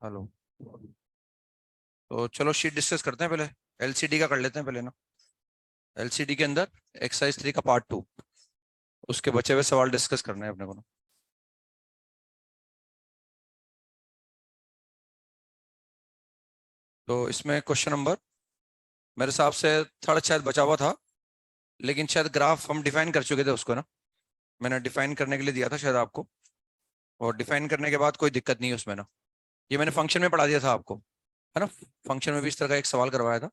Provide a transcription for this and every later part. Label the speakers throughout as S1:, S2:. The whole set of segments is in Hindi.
S1: हेलो। तो चलो शीट डिस्कस करते हैं पहले। एलसीडी का कर लेते हैं पहले ना। एलसीडी के अंदर एक्सरसाइज 3 का पार्ट 2, उसके बचे हुए सवाल डिस्कस करने हैं अपने को ना। तो इसमें क्वेश्चन नंबर मेरे हिसाब से थोड़ा शायद बचा हुआ था, लेकिन शायद ग्राफ हम डिफाइन कर चुके थे उसको ना। मैंने डिफाइन करने के लिए दिया था शायद आपको, और डिफाइन करने के बाद कोई दिक्कत नहीं है उसमें ना। ये मैंने फंक्शन में पढ़ा दिया था आपको, है ना। फंक्शन में भी इस तरह का एक सवाल करवाया था।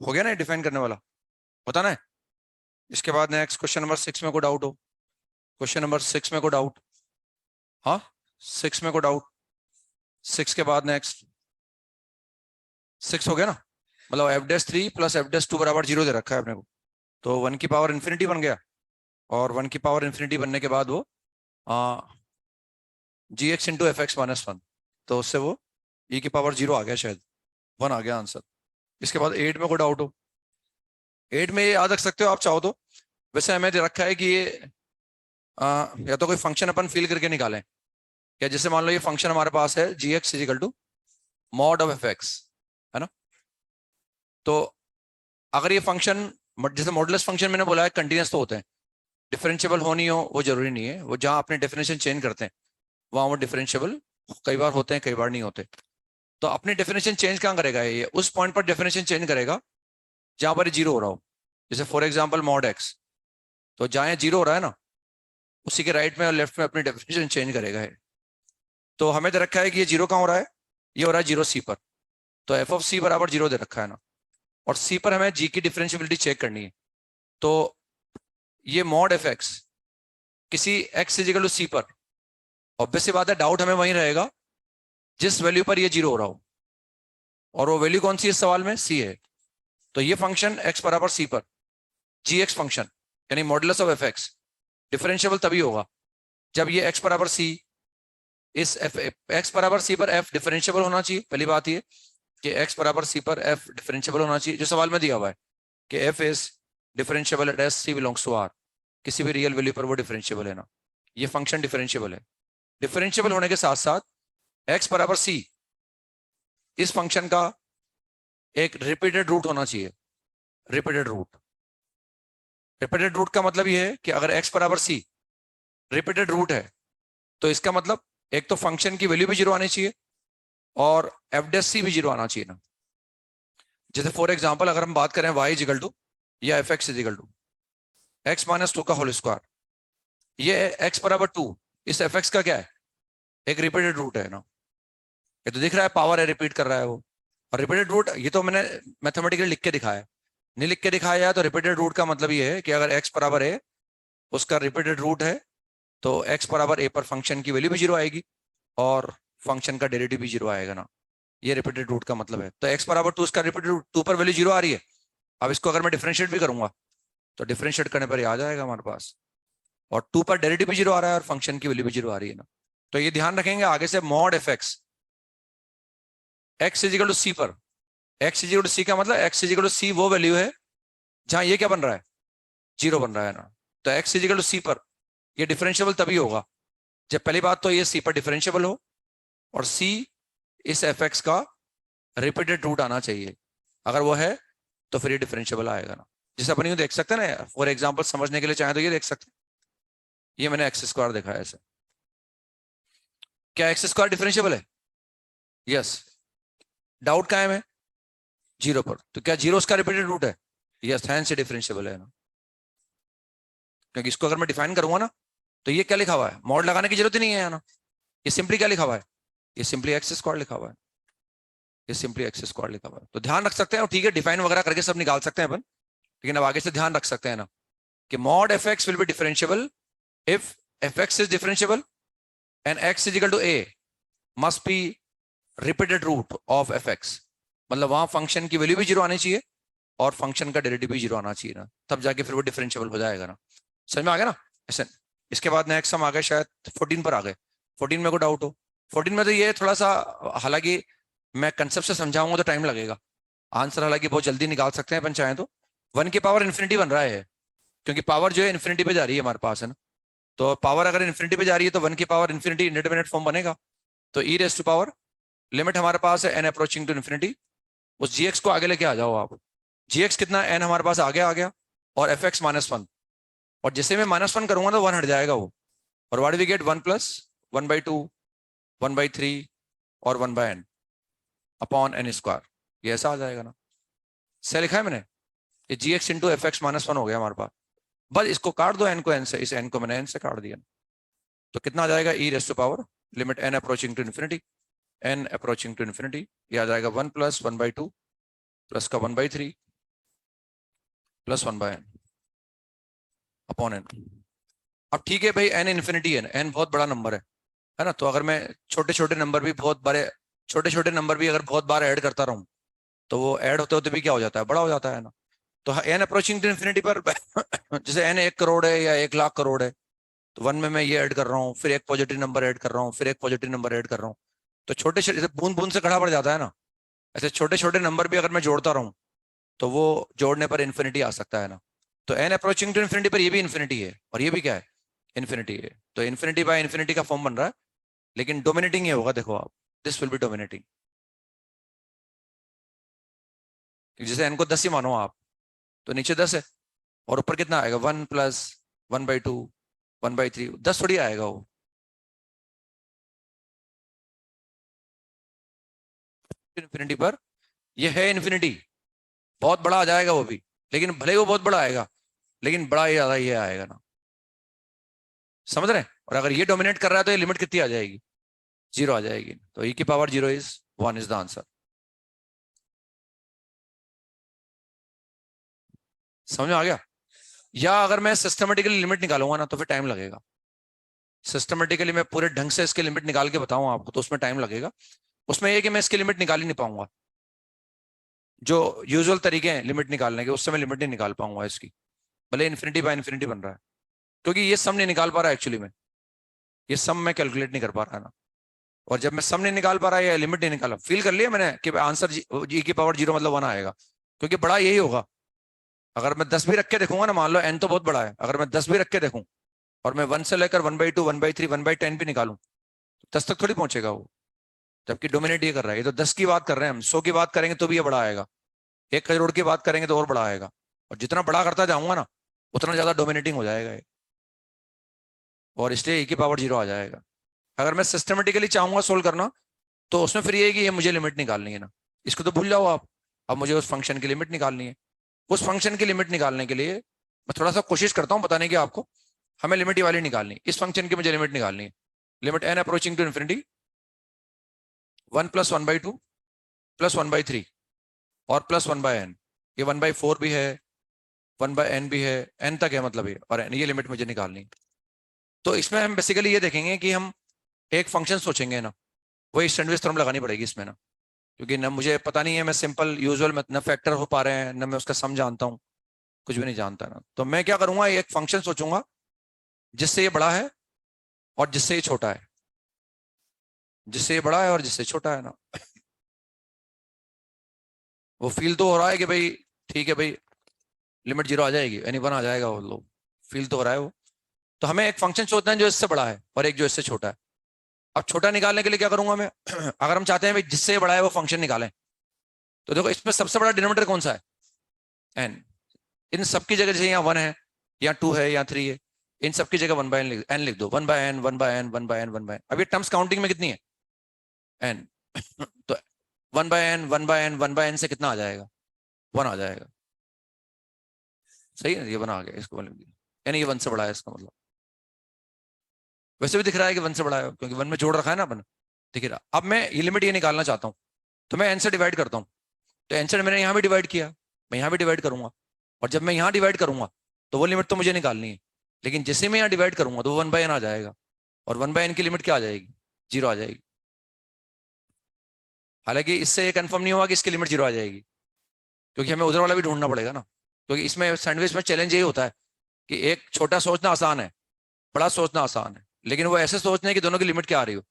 S1: हो गया ना डिफाइन करने वाला, होता ना है। इसके बाद नेक्स्ट क्वेश्चन नंबर 6 में कोई डाउट हो? क्वेश्चन नंबर 6 में कोई डाउट? हाँ, 6 में कोई डाउट? 6 के बाद नेक्स्ट 6 हो गया ना। मतलब F dash 3 plus F dash 2 बराबर 0 दे रखा है अपने को। तो 1 की पावर इन्फिनिटी बन गया, और 1 की पावर इन्फिनिटी बनने के बाद वो g x into f x minus 1, तो उससे वो ई की पावर 0 आ गया, शायद 1 आ गया आंसर। इसके बाद 8 में कोई डाउट हो? 8 में ये याद रख सकते हो आप चाहो तो। वैसे हमें दे रखा है कि ये या तो कोई फंक्शन अपन फील करके निकालें, या जैसे मान लो ये फंक्शन हमारे पास है g x is equal to mod of f x, है ना। तो अगर ये फंक्शन, जैसे मॉडुलस फंक्शन मैंने बोला है कंटिन्यूस तो होते हैं, डिफरेंशिएबल हो नहीं हो वो जरूरी नहीं है। वो जहां अपने डेफिनेशन चेंज करते हैं वहां वो डिफरेंशिएबल कई बार होते हैं, कई बार नहीं होते। तो अपनी डेफिनेशन चेंज कहाँ करेगा ये? उस पॉइंट पर डेफिनेशन चेंज करेगा जहां पर जीरो हो रहा हो। जैसे फॉर एग्जाम्पल मॉड एक्स, तो जहां जीरो हो रहा है ना, उसी के राइट में और लेफ्ट में अपनी डेफिनेशन चेंज करेगा है। तो हमें दे रखा है कि ये जीरो कहाँ हो रहा है? ये हो रहा है जीरो सी पर। तो एफ ऑफ सी बराबर जीरो दे रखा है ना, और सी पर हमें जी की डिफरेंशियबिलिटी चेक करनी है। तो ये मॉड एफ एक्स किसी एक्स इजिकल टू सी पर, ऑब्वियस सी बात है डाउट हमें वहीं रहेगा जिस वैल्यू पर ये जीरो हो रहा हो, और वो वैल्यू कौन सी है इस सवाल में? सी है। तो ये फंक्शन एक्स बराबर सी पर जी एक्स फंक्शन यानी modulus of f x differentiable तभी होगा जब ये एक्स बराबर सी, इस एफ एक्स बराबर सी पर एफ डिफरेंशियबल होना चाहिए। पहली बात ये कि एक्स बराबर सी पर एफ डिफरेंशियबल होना चाहिए, जो सवाल में दिया हुआ है कि F is differentiable at S C belongs to R. किसी भी रियल वैल्यू पर वो डिफरेंशियबल है ना, ये फंक्शन डिफरेंशियबल है। डिफरेंशियबल होने के साथ साथ एक्स बराबर सी इस फंक्शन का एक रिपीटेड रूट होना चाहिए। रिपीटेड रूट, रिपीटेड रूट का मतलब ये है कि अगर एक्स बराबर सी रिपीटेड रूट है, तो इसका मतलब एक तो फंक्शन की वैल्यू भी जीरो आनी चाहिए और एफ डेस सी भी जीरो आना चाहिए ना। जैसे फॉर एग्जांपल अगर हम बात करें वाई इजिकल टू या f x is equal to x minus 2 का होल स्क्वायर, ये एक्स बराबर 2, इस एफ एक्स का क्या है? एक रिपीटेड रूट है ना। ये तो दिख रहा है पावर है, रिपीट कर रहा है वो। और रिपीटेड रूट ये तो मैंने मैथमेटिकली लिख के दिखाया है, नहीं लिख के दिखाया है। तो रिपीटेड रूट का मतलब ये है कि अगर एक्स बराबर है उसका रिपीटेड रूट है, तो एक्स बराबर ए पर फंक्शन की वैल्यू भी जीरो आएगी और फंक्शन का डेरिवेटिव भी जीरो आएगा ना। ये रिपीटेड रूट का मतलब है। तो एक्स बराबर 2, इसका रिपीटेड रूट 2 पर वैल्यू जीरो आ रही है। अब इसको अगर मैं डिफरेंशिएट भी करूंगा तो डिफरेंशिएट करने पर आ जाएगा हमारे पास, और 2 पर डेरिवेटिव भी जीरो आ रहा है और फंक्शन की वैल्यू भी जीरो आ रही है ना। तो ये ध्यान रखेंगे आगे से, mod f x x is equal to c पर, एक्स इजिकल टू सी का मतलब एक्स इजिकल टू सी वो वैल्यू है जहां ये क्या बन रहा है? जीरो बन रहा है ना। तो एक्स इजिकल टू सी पर ये डिफरेंशियबल तभी होगा जब पहली बात तो ये सी पर डिफरेंशियबल हो और सी इस एफ एक्स का रिपीटेड रूट आना चाहिए। अगर वो है तो फिर ये डिफरेंशियबल आएगा ना। जैसे अपन यूं देख सकते हैं ना, फॉर एग्जांपल समझने के लिए चाहे तो ये देख सकते हैं, ये मैंने एक्स स्क्वायर देखा है ऐसे। क्या एक्स स्क्वायर डिफरेंशियबल है? यस। डाउट कायम है जीरो पर, तो क्या जीरो उसका रिपीटेड रूट है? यस, हैंस से डिफरेंशियबल है ना। क्योंकि इसको अगर मैं डिफाइन करूंगा ना, तो ये क्या लिखा हुआ है? मॉड लगाने की जरूरत ही नहीं है ना। ये सिंपली क्या लिखा हुआ है? ये सिंपली एक्स स्क्वायर लिखा हुआ है। ये सिंपली एक्स स्क्वायर लिखा हुआ है। तो ध्यान रख सकते हैं, और ठीक है डिफाइन वगैरह करके सब निकाल सकते हैं अपन, लेकिन अब आगे से ध्यान रख सकते हैं ना कि mod f x will be differentiable if f x is differentiable and x is equal to a must be repeated root of f x. मतलब वहां फंक्शन की वैल्यू भी जीरो आनी चाहिए और फंक्शन का डेरिवेटिव भी जीरो आना चाहिए ना, तब जाके फिर वो डिफरेंशियबल हो जाएगा ना। समझ में आ गया ना ऐसे। इसके बाद नेक्स्ट हम आ गए शायद 14 पर आ गए। 14 में को डाउट हो? 14 में तो ये थोड़ा सा, हालांकि मैं कंसेप्ट से समझाऊंगा तो टाइम लगेगा, आंसर हालांकि बहुत जल्दी निकाल सकते हैं अपन चाहें तो। 1 की पावर इन्फिनिटी बन रहा है, क्योंकि पावर जो है इन्फिनिटी पे जा रही है हमारे पास, है ना। तो पावर अगर इन्फिनिटी पे जा रही है तो 1 की पावर इन्फिनिटी इंडिटरमिनेट फॉर्म बनेगा। तो ई रेस टू पावर लिमिट हमारे पास है एन अप्रोचिंग टू इन्फिनिटी, उस जी एक्स को आगे लेके आ जाओ आप। जी एक्स कितना, एन हमारे पास आगे आ गया, और एफ एक्स -1, और जिसे मैं -1 करूंगा तो 1 हट जाएगा वो, और व्हाट वी गेट 1 + 1/2, 1/3 और 1/n अपॉन एन स्क्वायर, ये ऐसा आ जाएगा ना। से लिखा है मैंने, ये जी एक्स इंटू एफ एक्स -1 हो गया हमारे पास। बस इसको काट दो एन को एन से, इस एन को मैंने एन से काट दिया, तो कितना आ जाएगा e raise to power limit n approaching to infinity, n approaching to infinity, ये आ जाएगा 1 + 1/2 प्लस का 1/3 प्लस 1/n अपॉन एन। अब ठीक है भाई, एन इन्फिनिटी है, एन बहुत बड़ा नंबर है ना, तो अगर मैं छोटे छोटे नंबर भी बहुत बड़े, छोटे छोटे नंबर भी अगर बहुत बार ऐड करता रहूं, तो वो ऐड होते होते भी क्या हो जाता है, बड़ा हो जाता है ना। तो एन अप्रोचिंग टू इन्फिनिटी पर जैसे एन 1 करोड़ है या 1 लाख करोड़ है, तो 1 में मैं ये ऐड कर रहा हूँ, फिर एक पॉजिटिव नंबर ऐड कर रहा हूँ, फिर एक पॉजिटिव नंबर ऐड कर रहा हूँ, तो छोटे छोटे बूंद बूंद से घड़ा पड़ जाता है ना। ऐसे छोटे छोटे नंबर भी अगर मैं जोड़ता रहूं, तो वो जोड़ने पर इन्फिनिटी आ सकता है ना। तो एन अप्रोचिंग टू इन्फिनिटी पर ये भी इन्फिनिटी है, और ये भी क्या है, इन्फिनिटी है। तो इन्फिनिटी बाय इन्फिनिटी का फॉर्म बन रहा है, लेकिन डोमिनेटिंग ये होगा, देखो आप, दिस विल बी डोमिनेटिंग। जैसे एन को 10 ही मानो आप, तो नीचे 10 है, और ऊपर कितना आएगा, 1 + 1/2 1/3, 10 थोड़ी आएगा वो। इन्फिनिटी पर ये है इन्फिनिटी, बहुत बड़ा आ जाएगा वो भी, लेकिन भले ही वो बहुत बड़ा आएगा, लेकिन बड़ा ही ज्यादा ये आएगा ना, समझ रहे हैं। और अगर ये डोमिनेट कर रहा है तो ये लिमिट कितनी आ जाएगी, 0 आ जाएगी। तो e की power 0 is 1 is the answer. समझ में आ गया। या अगर मैं सिस्टमेटिकली लिमिट निकालूंगा ना, तो फिर टाइम लगेगा। सिस्टमेटिकली मैं पूरे ढंग से इसकी लिमिट निकाल के बताऊं आपको, तो उसमें टाइम लगेगा। उसमें यह कि मैं इसकी लिमिट निकाल ही नहीं पाऊंगा, जो यूजुअल तरीके हैं लिमिट निकालने के, उससे मैं लिमिट नहीं निकाल पाऊंगा इसकी, भले इन्फिनिटी बाय इन्फिनिटी बन रहा है, क्योंकि ये सम नहीं निकाल पा रहा है एक्चुअली में, ये सम मैं कैलकुलेट नहीं कर पा रहा ना। और जब मैं सम नहीं निकाल पा रहा या लिमिट नहीं निकाला, फील कर लिया मैंने कि आंसर जी की पावर 0 मतलब 1 आएगा, क्योंकि बड़ा यही होगा। अगर मैं 10 भी रख के देखूंगा ना, मान लो एन तो बहुत बड़ा है, अगर मैं 10 भी रख के देखूं, और मैं 1 से लेकर 1/2 1/3 1/10 भी निकालूं, तो 10 तक थोड़ी पहुंचेगा वो, जबकि डोमिनेट ये कर रहा है। ये तो 10 की बात कर रहे हैं हम, 100 की बात करेंगे तो भी ये बड़ा आएगा, 1 करोड़ की बात करेंगे तो और बड़ा आएगा, और जितना बड़ा करता जाऊंगा ना, उतना ज्यादा डोमिनेटिंग हो जाएगा ये, और इसलिए e की पावर 0 आ जाएगा। अगर मैं सिस्टमेटिकली चाहूंगा सोल्व करना, तो उसमें फिर ये है कि ये मुझे लिमिट निकालनी है ना, इसको तो भूल जाओ आप। अब मुझे उस फंक्शन की लिमिट निकालनी है। उस फंक्शन की लिमिट निकालने के लिए मैं थोड़ा सा कोशिश करता हूँ बताने की आपको। हमें लिमिट ही वाली निकालनी है, इस फंक्शन की मुझे लिमिट निकालनी है, limit n approaching to infinity 1 + 1/2 plus 1/3 और प्लस 1/n, ये 1/4 भी है, 1/n भी है, n तक है मतलब ये, और ये लिमिट मुझे निकालनी है। तो इसमें हम बेसिकली ये देखेंगे कि हम एक फंक्शन सोचेंगे ना, वही स्टैंडर्ड थ्योरम लगानी पड़ेगी इसमें ना, क्योंकि ना मुझे पता नहीं है, मैं सिंपल यूजुअल में ना फैक्टर हो पा रहे हैं, ना मैं उसका सम जानता हूँ, कुछ भी नहीं जानता ना। तो मैं क्या करूंगा, एक फंक्शन सोचूंगा जिससे ये बड़ा है और जिससे ये छोटा है, जिससे ये बड़ा है और जिससे छोटा है ना। वो फील तो हो रहा है कि भाई ठीक है भाई, लिमिट 0 आ जाएगी, यानी 1 आ जाएगा, वो लोग फील तो हो रहा है वो। तो हमें एक फंक्शन सोचना है जो इससे बड़ा है और एक जो इससे छोटा है। अब छोटा निकालने के लिए क्या करूंगा मैं, अगर हम चाहते हैं भाई जिससे बड़ा है वो फंक्शन निकालें, तो देखो इसमें सबसे बड़ा डिनोमिनेटर कौन सा है, एन। इन सबकी जगह, जैसे यहाँ 1 है, यहाँ 2 है, यहाँ 3 है, इन सबकी जगह 1/n लिख दो, 1/n 1/n 1/n 1/n। अब ये टर्म्स काउंटिंग में कितनी है, एन। तो 1/n 1/n 1/n से कितना आ जाएगा, 1 आ जाएगा। सही है, ये 1 आ गया, इसको 1 लिख दिया, यानी ये 1 से बड़ा है, इसका मतलब वैसे भी दिख रहा है कि 1 से बड़ा है, क्योंकि 1 में जोड़ रखा है ना अपन, दिख रहा। अब मैं ये लिमिट ये निकालना चाहता हूँ, तो मैं एन से डिवाइड करता हूँ। तो एन से मैंने यहाँ भी डिवाइड किया, मैं यहाँ भी डिवाइड करूंगा, और जब मैं यहाँ डिवाइड करूंगा, तो वो लिमिट तो मुझे निकालनी है, लेकिन जैसे मैं यहाँ डिवाइड करूंगा तो वो 1/n आ जाएगा, और 1/n की लिमिट क्या आ जाएगी, 0 आ जाएगी। हालांकि इससे ये कंफर्म नहीं हुआ कि इसकी लिमिट 0 आ जाएगी, क्योंकि हमें उधर वाला भी ढूंढना पड़ेगा ना, क्योंकि इसमें सैंडविच में चैलेंज यही होता है कि एक छोटा सोचना आसान है, बड़ा सोचना आसान है, लेकिन वो ऐसे सोचने की दोनों की लिमिट क्या आ रही हो,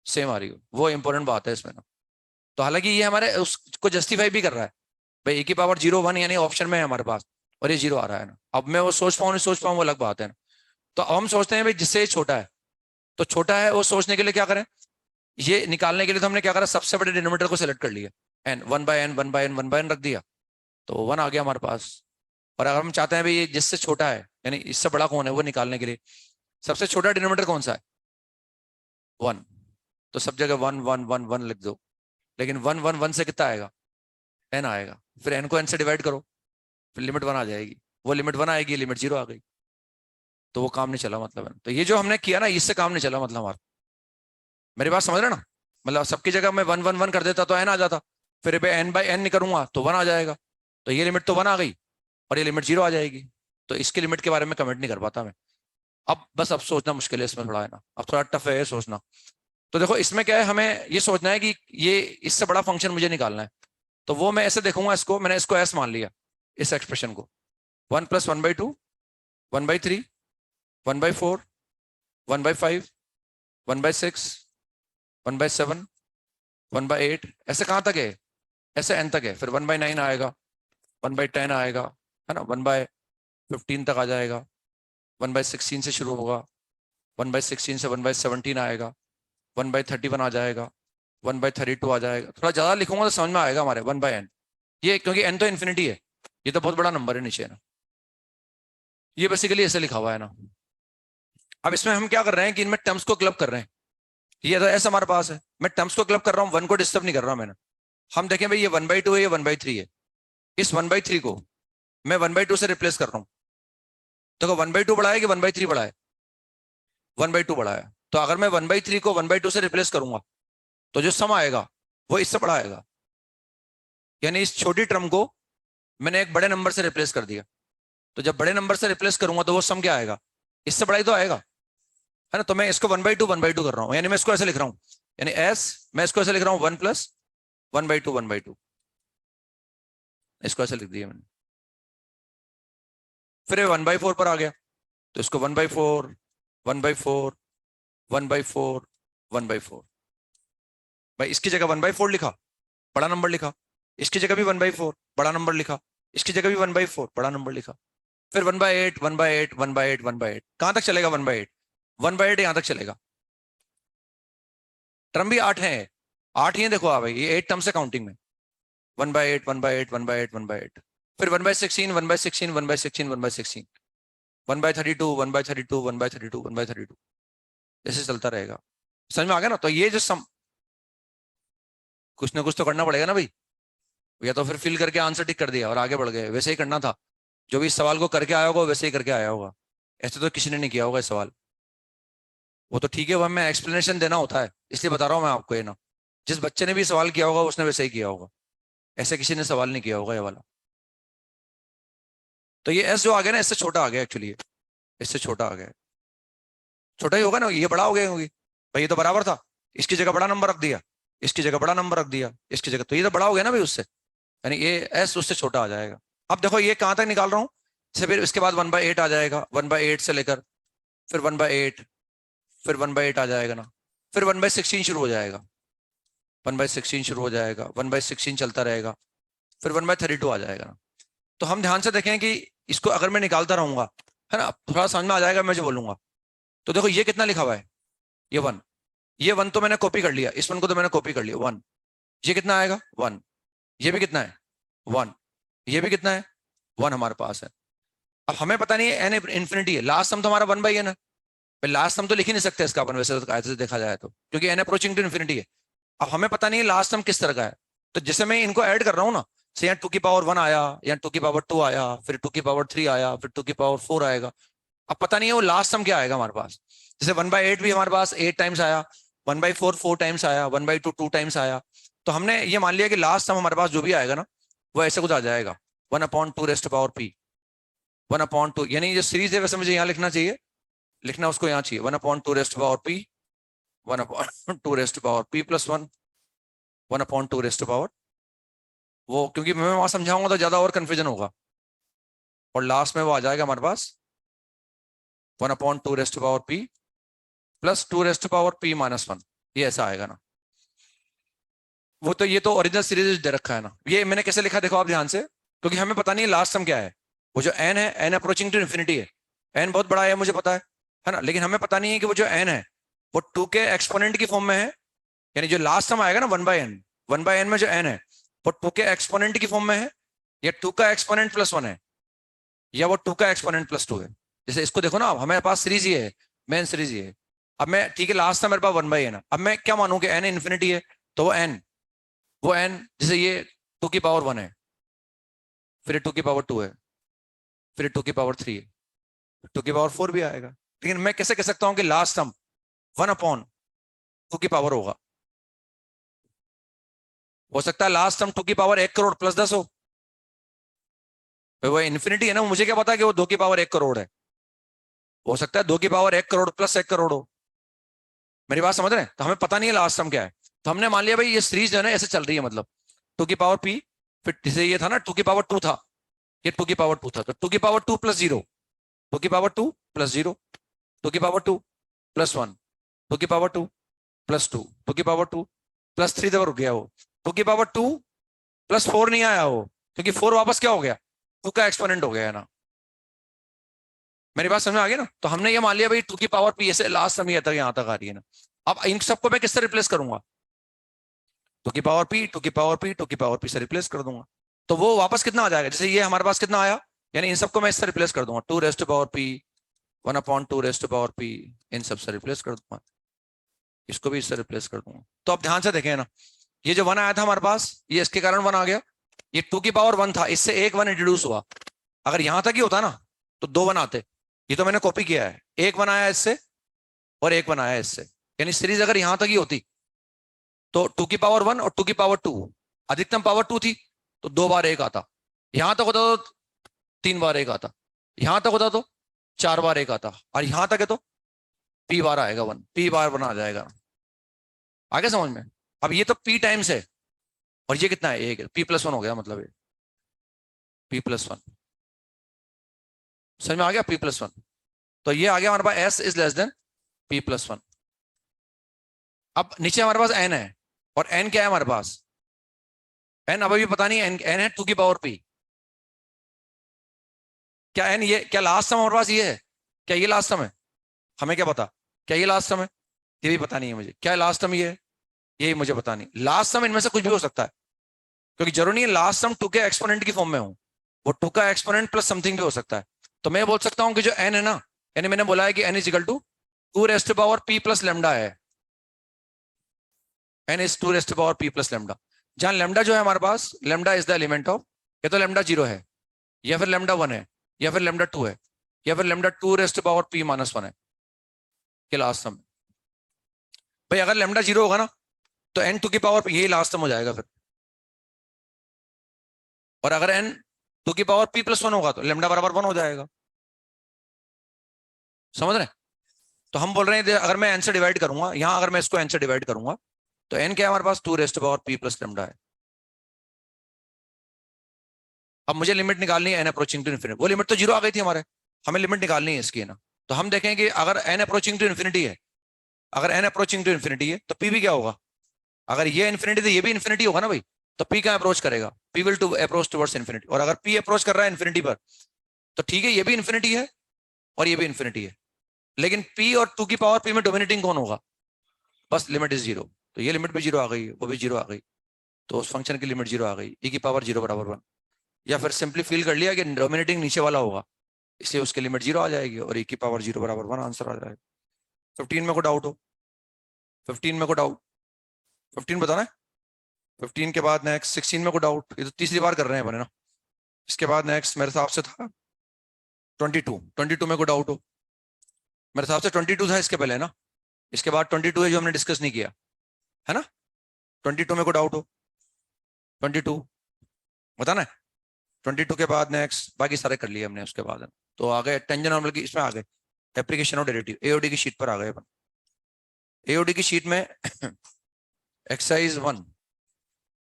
S1: सेम आ रही हो, वो इंपॉर्टेंट बात है इसमें ना। तो हालांकि ये हमारे उसको जस्टिफाई भी कर रहा है, भाई e की पावर 0 1 यानी ऑप्शन में है हमारे पास, और ये 0 आ रहा है ना। अब मैं वो सोच पाऊँ नहीं सोच पाऊँ वो अलग बात है ना। तो अब हम सोचते हैं भाई जिससे ये छोटा है, तो छोटा है वो सोचने के लिए क्या करें, ये निकालने के लिए तो हमने क्या करा, सबसे बड़े डिनोमिनेटर को सिलेक्ट कर लिया, एन, 1/n 1/n 1/n रख दिया, तो 1 आ गया हमारे पास। और अगर हम चाहते हैं भाई ये जिससे छोटा है यानी इससे बड़ा कौन है वो निकालने के लिए, सबसे छोटा डिनोमिनेटर कौन सा है, 1, तो सब जगह 1 1 1 1 लिख दो। लेकिन 1 1 1 से कितना आएगा, n आएगा, फिर n को n से डिवाइड करो, फिर लिमिट 1 आ जाएगी, वो लिमिट 1 आएगी, लिमिट 0 आ गई, तो वो काम नहीं चला मतलब है। तो ये जो हमने किया ना इससे काम नहीं चला मतलब हमारा, मेरी बात समझ रहे ना, मतलब सबकी जगह मैं 1 1 1 कर देता तो n आ जाता, फिर n/n नहीं करूंगा तो 1 आ जाएगा, तो ये लिमिट तो 1 आ गई और ये लिमिट 0 आ जाएगी, तो इसके लिमिट के बारे में कमेंट नहीं कर पाता मैं। अब बस अब सोचना मुश्किल है इसमें थोड़ा, है ना, अब थोड़ा टफ है ये सोचना। तो देखो इसमें क्या है, हमें ये सोचना है कि ये इससे बड़ा फंक्शन मुझे निकालना है, तो वो मैं ऐसे देखूंगा, इसको मैंने इसको एस मान लिया, इस एक्सप्रेशन को 1 + 1/2 1/3 1/4 1/5 1/6 1/7 1/8, ऐसे कहाँ तक है, ऐसे n तक है, फिर 1/9 आएगा, 1/10 आएगा, है ना, 1/15 तक आ जाएगा, 1/16 से शुरू होगा, 1/16 से 1/17 आएगा, 1/31 आ जाएगा, 1/32 आ जाएगा, थोड़ा ज्यादा लिखूंगा तो समझ में आएगा हमारे 1/n, ये क्योंकि n तो इन्फिनिटी है, ये तो बहुत बड़ा नंबर है नीचे ना, ये बेसिकली ऐसे लिखा हुआ है ना। अब इसमें हम क्या कर रहे हैं कि इनमें टर्म्स को क्लब कर रहे हैं, ये तो ऐसा हमारे पास है, मैं टर्म्स को क्लब कर रहा हूँ, 1 को डिस्टर्ब नहीं कर रहा मैंने। हम देखें भाई ये 1/2 है, ये 1/3 है, इस 1/3 को मैं 1/2 से रिप्लेस कर रहा हूँ, देखो 1/2 बड़ा है कि 1/3 बड़ा है, 1/2 बड़ा है, तो अगर मैं 1/3 को 1/2 से रिप्लेस करूंगा तो जो सम आएगा वो इससे बड़ा आएगा, यानी इस छोटी टर्म को मैंने एक बड़े नंबर से रिप्लेस कर दिया, तो जब बड़े नंबर से रिप्लेस करूंगा तो वो सम क्या आएगा, इससे बड़ा ही तो आएगा, है ना। तो मैं इसको 1/2 कर रहा हूँ, यानी मैं इसको ऐसे लिख रहा हूँ, यानी एस, मैं इसको ऐसे लिख रहा हूँ 1 + 1/2 इसको ऐसे लिख दिया मैंने। फिर 1/4 पर आ गया, तो इसको 1/4 1/4 1/4 1/4, भाई इसकी जगह 1/4 लिखा, बड़ा नंबर लिखा, इसकी जगह भी 1/4 बड़ा नंबर लिखा, इसकी जगह भी 1/4 बड़ा नंबर लिखा, फिर 1/8 1/8 1/8 1/8, कहां तक चलेगा 1/8, 1/8 यहां तक चलेगा, टर्म भी 8 है, 8 ही है, देखो आप ये 8 टर्म से काउंटिंग में, 1/8 1/8 1/8 1/8, फिर 1/16 1/16 1/16 1/16 1/32 1/32 1/32 1/32, ऐसे चलता रहेगा। समझ में आ गया ना, तो ये जो कुछ ना कुछ तो करना पड़ेगा ना भाई, या तो फिर फिल करके आंसर टिक कर दिया और आगे बढ़ गए, वैसे ही करना था, जो भी इस सवाल को करके आया होगा वैसे ही करके आया होगा, ऐसे तो किसी ने नहीं किया होगा इस सवाल, वो तो ठीक है, वो हमें एक्सप्लेनेशन देना होता है, इसलिए बता रहा हूँ मैं आपको ये ना, जिस बच्चे ने भी सवाल किया होगा उसने वैसे ही किया होगा, ऐसे किसी ने सवाल नहीं किया होगा ये वाला। तो ये एस जो आ गया ना इससे छोटा आ गया एक्चुअली, इससे छोटा आ गया, छोटा ही होगा ना, ये बड़ा हो गया होगी, भाई ये तो बराबर था, इसकी जगह बड़ा नंबर रख दिया, इसकी जगह बड़ा नंबर रख दिया, इसकी जगह, तो ये तो बड़ा हो गया ना भाई उससे, यानी ये एस उससे छोटा आ जाएगा। अब देखो ये कहां तक निकाल रहा हूँ, फिर इसके बाद 1/8 आ जाएगा, 1/8 से लेकर फिर 1/8, फिर 1/8 आ जाएगा ना, फिर 1/16 शुरू हो जाएगा, 1/16 शुरू हो जाएगा, 1/16 चलता रहेगा, फिर 1/32 आ जाएगा ना। तो हम ध्यान से देखें कि इसको अगर मैं निकालता रहूंगा, है ना, थोड़ा समझ में आ जाएगा मैं जो बोलूंगा। तो देखो ये कितना लिखा हुआ है, ये 1, ये 1 तो मैंने कॉपी कर लिया, इस 1 को तो मैंने कॉपी कर लिया 1, ये कितना आएगा 1, ये भी कितना है 1, ये भी कितना है 1 हमारे पास है। अब हमें पता नहीं है n इन्फिनिटी है, लास्ट सम तो हमारा 1/n है, लास्ट सम तो लिख ही नहीं सकते इसका अपन वैसे तो कायदे से देखा जाए तो, क्योंकि n अप्रोचिंग टू इन्फिनिटी है। अब हमें पता नहीं है लास्ट सम किस तरह का है, तो जैसे मैं इनको ऐड कर रहा हूँ ना, से यहाँ 2 की पावर 1 आया, या 2 की पावर 2 आया, फिर 2 की पावर 3 आया, फिर 2 की पावर 4 आएगा, अब पता नहीं है वो लास्ट सम क्या आएगा हमारे पास। जैसे 1/8 भी हमारे पास 8 टाइम्स आया, 1/4 4 टाइम्स आया, 1/2 2 टाइम्स आया, तो हमने ये मान लिया कि लास्ट सम हमारे पास जो भी आएगा ना वो ऐसे कुछ आ जाएगा, 1/2 1/2, यानी जो सीरीज है वैसे मुझे यहाँ लिखना चाहिए, लिखना उसको यहाँ चाहिए 1/2 1/2 +1 1/2 वो, क्योंकि मैं वहां समझाऊंगा तो ज्यादा और कंफ्यूजन होगा, और लास्ट में वो आ जाएगा हमारे पास 1/2 +2 ये ऐसा आएगा ना। वो तो ये तो ओरिजिनल सीरीज दे रखा है ना, ये मैंने कैसे लिखा देखो आप ध्यान से, क्योंकि हमें पता नहीं है लास्ट सम क्या है, वो जो n है n अप्रोचिंग टू इन्फिनिटी है, n बहुत बड़ा है मुझे पता है ना, लेकिन हमें पता नहीं है कि वो जो n है वो 2 के एक्सपोनेंट की फॉर्म में है यानी जो लास्ट टर्म आएगा ना 1/n में जो n है वो 2 के एक्सपोनेंट की फॉर्म में है, या 2 का एक्सपोनेंट +1 है, या वो 2 का एक्सपोनेंट +2 है। जैसे इसको देखो ना, अब हमारे पास सीरीज ये है, मेन सीरीज ये है। अब मैं, ठीक है, लास्ट था मेरे पास 1/n, अब मैं क्या मानूं कि n इन्फिनिटी है, तो वो n जैसे ये 2 की पावर 1 है, फिर 2 की पावर 2 है, फिर 2 की पावर 3 है, 2 की पावर 4 भी आएगा। लेकिन मैं कैसे कह सकता हूं कि लास्ट टर्म 1/2 की पावर होगा? हो सकता है लास्ट टर्म 2 की पावर 1 करोड़ + 10 हो, वो इन्फिनिटी है ना, मुझे क्या पता कि वो 2 की पावर 1 करोड़ है। हो सकता है 2 की पावर 1 करोड़ + 1 करोड़ हो। मेरी बात समझ रहे हैं? तो हमें पता नहीं है लास्ट टर्म क्या है, तो हमने मान लिया भाई ये सीरीज जो है ना ऐसे चल रही है, मतलब 2 की पावर p, फिर जैसे ये था ना 2 की पावर 2 था, ये 2 की पावर 2 था, तो 2 की पावर 2 + 0, 2 की पावर 2 + 0, 2 की पावर 2 + 1, 2 की पावर 2 + 2, 2 की पावर 2 + 3 तक रुक गया वो, 2 की पावर 2 + 4 नहीं आया वो, क्योंकि 4 वापस क्या हो गया, 2 का एक्सपोनेंट हो गया है ना। मेरी बात समझ में आ गई ना? तो हमने ये मान लिया भाई 2 की पावर p ऐसे लास्ट समय तक यहाँ तक आ रही है ना। अब इन सबको मैं किससे रिप्लेस करूंगा? 2 की पावर p, 2 की पावर p, 2 की पावर p से रिप्लेस कर दूंगा, तो वो वापस कितना आ जाएगा, जैसे ये हमारे पास कितना आया, यानी इन सबको मैं इससे रिप्लेस कर दूंगा, 2 raise to power p, 1/2 raise to power p, इन सब से रिप्लेस कर दूंगा, इसको भी इससे रिप्लेस कर दूंगा। तो अब ध्यान से देखें ना, ये जो 1 आया था हमारे पास, ये इसके कारण 1 आ गया, ये 2 की पावर 1 था, इससे एक 1 इंट्रोड्यूस हुआ। अगर यहां तक ही होता ना तो 2 1 आते, ये तो मैंने कॉपी किया है, एक 1 आया इससे और एक 1 आया इससे, यानी सीरीज अगर यहां तक ही होती तो 2 की पावर 1 और 2 की पावर 2, अधिकतम पावर 2 थी, तो 2 बार 1 आता, यहां तक होता तो 3 बार 1 आता, यहां तक होता तो 4 बार 1 आता, और यहां तक है तो p बार आएगा 1, p बार 1 आ जाएगा। आगे समझ में? अब ये तो p टाइम्स है, और ये कितना है, 1 है, p+1 हो गया, मतलब ये p+1, समझ में आ गया, p+1। तो ये आ गया हमारे पास s is less than p+1। अब नीचे हमारे पास n है, और n क्या है हमारे पास, n अभी भी पता नहीं, n है 2 की पावर p। क्या n, ये क्या लास्ट सम हमारे पास ये है, क्या ये लास्ट सम है? हमें क्या पता, क्या ये लास्ट सम है? ये भी पता नहीं है मुझे, क्या लास्ट सम ये है, ये मुझे पता नहीं। लास्ट सम इनमें से कुछ भी हो सकता है, क्योंकि जरूरी नहीं है लास्ट सम 2 के एक्सपोनेंट की फॉर्म में हो, वो 2 का एक्सपोनेंट प्लस समथिंग भी हो सकता है। तो मैं बोल सकता हूं कि जो n है ना, यानी मैंने बोला है कि n is equal to 2 raise to power p + lambda है, n is 2 raise to power p + lambda, जहां लैम्डा जो है हमारे पास, lambda is the element of, या तो लैम्डा 0 है, या फिर लैम्डा 1 है, या फिर लैम्डा 2 है, या फिर lambda 2 raise to power p - 1 है, कि लास्ट सम। भाई अगर लैम्डा 0 होगा ना तो n 2 की पावर यही लास्ट सम हो जाएगा फिर, और अगर n 2 की पावर p + 1 होगा तो लैम्डा बराबर 1 हो जाएगा। समझ रहे हैं? तो हम बोल रहे हैं अगर मैं n से डिवाइड करूंगा, यहां अगर मैं इसको n से डिवाइड करूंगा तो n क्या है हमारे पास, 2 raise to power p + lambda है। अब मुझे लिमिट निकालनी है n अप्रोचिंग टू इन्फिनिटी, वो लिमिट तो 0 आ गई थी हमारे, हमें लिमिट निकालनी है इसकी ना। तो हम देखें कि अगर n अप्रोचिंग टू इन्फिनिटी है, अगर n अप्रोचिंग टू इन्फिनिटी है तो p भी क्या होगा, अगर ये इन्फिनिटी तो ये भी इन्फिनिटी होगा ना भाई, तो p क्या अप्रोच करेगा, p will to approach towards infinity, और अगर p अप्रोच कर रहा है इन्फिनिटी पर, तो ठीक है ये भी इन्फिनिटी है और ये भी इन्फिनिटी है, लेकिन p और 2 की पावर p में डोमिनेटिंग कौन होगा, बस लिमिट इज 0, तो ये लिमिट भी 0 आ गई, वो भी 0 आ गई, तो उस फंक्शन की लिमिट 0 आ गई, e की पावर 0 बराबर 1। या फिर सिंपली फील कर लिया कि डोमिनेटिंग नीचे वाला होगा, इसलिए उसकी लिमिट 0 आ जाएगी, और e की पावर 0 बराबर 1 आंसर आ जाएगा। 15 में को डाउट हो, 15 में को डाउट, 15 बताना है। 15 के बाद नेक्स्ट 16 में को डाउट, ये तो तीसरी बार कर रहे हैं अपने ना। इसके बाद नेक्स्ट मेरे हिसाब से था 22, 22 में को डाउट हो, मेरे हिसाब से 22 था इसके पहले ना, इसके बाद 22 है जो हमने डिस्कस नहीं किया है ना। 22 में को डाउट हो, 22 बताना है। 22 के बाद नेक्स्ट बाकी सारे कर लिए हमने, उसके बाद तो आ गए टेंजेंट नॉर्मल की, इसमें आ गए एप्लीकेशन ऑफ डेरिवेटिव, एओडी की शीट पर आ गए अपन। एओडी की शीट में एक्सरसाइज 1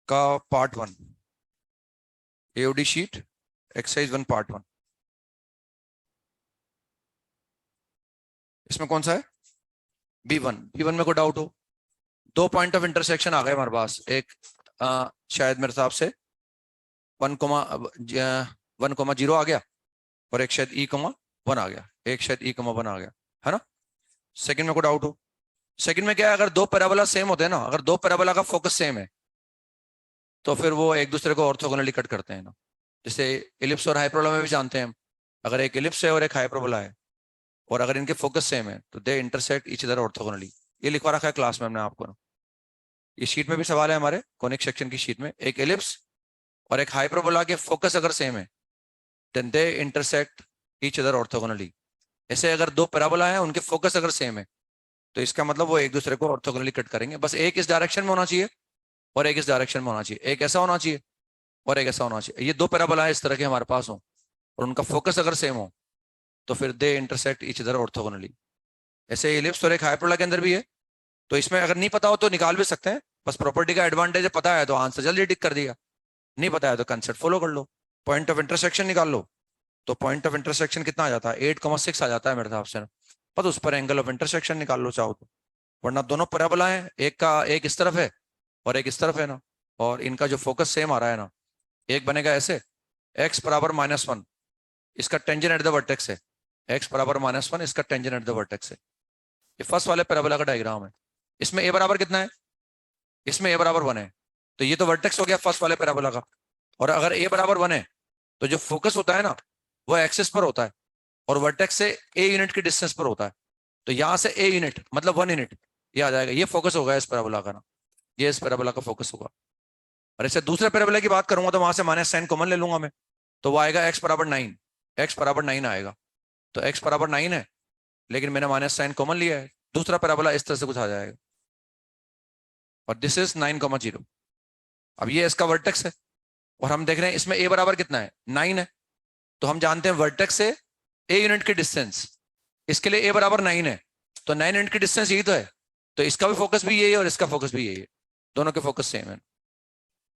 S1: का part 1, AOD sheet exercise 1 part 1, इसमें कौन सा है, B1, B1 में कोई डाउट हो, 2 पॉइंट ऑफ इंटरसेक्शन आ गए हमारे पास, एक शायद मेरे हिसाब से 1,0 आ गया, और एक शायद E, 1 आ गया, एक शायद E, 1 आ गया है ना। सेकंड में कोई डाउट हो, सेकंड में क्या है, अगर दो पैराबोला सेम होते हैं ना, अगर दो पैराबोला का फोकस सेम है तो फिर वो एक दूसरे को ऑर्थोगोनली कट करते हैं ना। जैसे इलिप्स और हाइपरबोला में भी जानते हैं हम, अगर एक इलिप्स है और एक हाइपरबोला है और अगर इनके फोकस सेम है तो दे इंटरसेक्ट ईच अदर ऑर्थोगोनली। ये लिखवा रखा है क्लास में हमने आपको ना, ये शीट में भी सवाल है हमारे कॉनिक सेक्शन की शीट में, एक इलिप्स और एक हाइपरबोला के फोकस अगर सेम है then they intersect each other orthogonally. ऐसे अगर दो पैराबोला है उनके फोकस अगर सेम है तो इसका मतलब वो एक दूसरे को ऑर्थोगोनली कट करेंगे। बस एक इस डायरेक्शन में होना चाहिए और एक इस डायरेक्शन में होना चाहिए, एक ऐसा होना चाहिए और एक ऐसा होना चाहिए। ये दो पैराबोला है इस तरह के हमारे पास हो और उनका फोकस अगर सेम हो तो फिर दे इंटरसेक्ट ईच अदर ऑर्थोगोनली। ऐसे इलिप्स और एक हाइपरबोला के अंदर भी है, तो इसमें अगर नहीं पता हो तो निकाल भी सकते हैं, बस प्रॉपर्टी का एडवांटेज है, पता है तो आंसर जल्दी टिक कर दिया, नहीं पता है तो कंसेप्ट फॉलो कर लो। पॉइंट ऑफ इंटरसेक्शन निकाल लो, तो पॉइंट ऑफ इंटरसेक्शन कितना आ जाता है 8,6 आ जाता है मेरे हिसाब से, बस उस पर एंगल ऑफ इंटरसेक्शन निकाल लो चाहो तो। वरना दोनों पैराबोला है, एक का एक इस तरफ है और एक इस तरफ है ना, और इनका जो फोकस सेम आ रहा है ना, एक बनेगा ऐसे x बराबर -1, इसका टेंजेंट एट द वर्टेक्स है, x बराबर -1 इसका टेंजेंट एट द वर्टेक्स है। ये फर्स्ट वाले पैराबोला का डायग्राम है। इसमें a बराबर कितना है, इसमें a बराबर 1 है, तो ये तो वर्टेक्स हो गया फर्स्ट वाले पैराबोला का। और अगर a बराबर 1 है तो जो फोकस होता है ना वो एक्सिस पर होता है और वर्टेक्स से a यूनिट की डिस्टेंस पर होता है, तो यहां से a यूनिट मतलब 1 यूनिट ये आ जाएगा, ये फोकस होगा इस पैराबोला का ना, ये इस पैराबोला का फोकस होगा। और ऐसे दूसरे पैराबोला की बात करूंगा तो वहां से माइनस साइन कॉमन ले लूंगा मैं, तो वो आएगा x बराबर 9, x बराबर 9 आएगा, तो x बराबर 9 है लेकिन मैंने माइनस साइन कॉमन लिया है, दूसरा पैराबोला इस तरह से कुछ आ जाएगा और दिस इज 9,0। अब ये इसका वर्टेक्स है और हम देख रहे हैं इसमें a बराबर कितना है 9 है, तो हम जानते हैं वर्टेक्स से a यूनिट की डिस्टेंस, इसके लिए a बराबर 9 है, तो 9 यूनिट की डिस्टेंस यही तो है, तो इसका भी फोकस भी यही है और इसका फोकस भी यही है, दोनों के फोकस सेम है।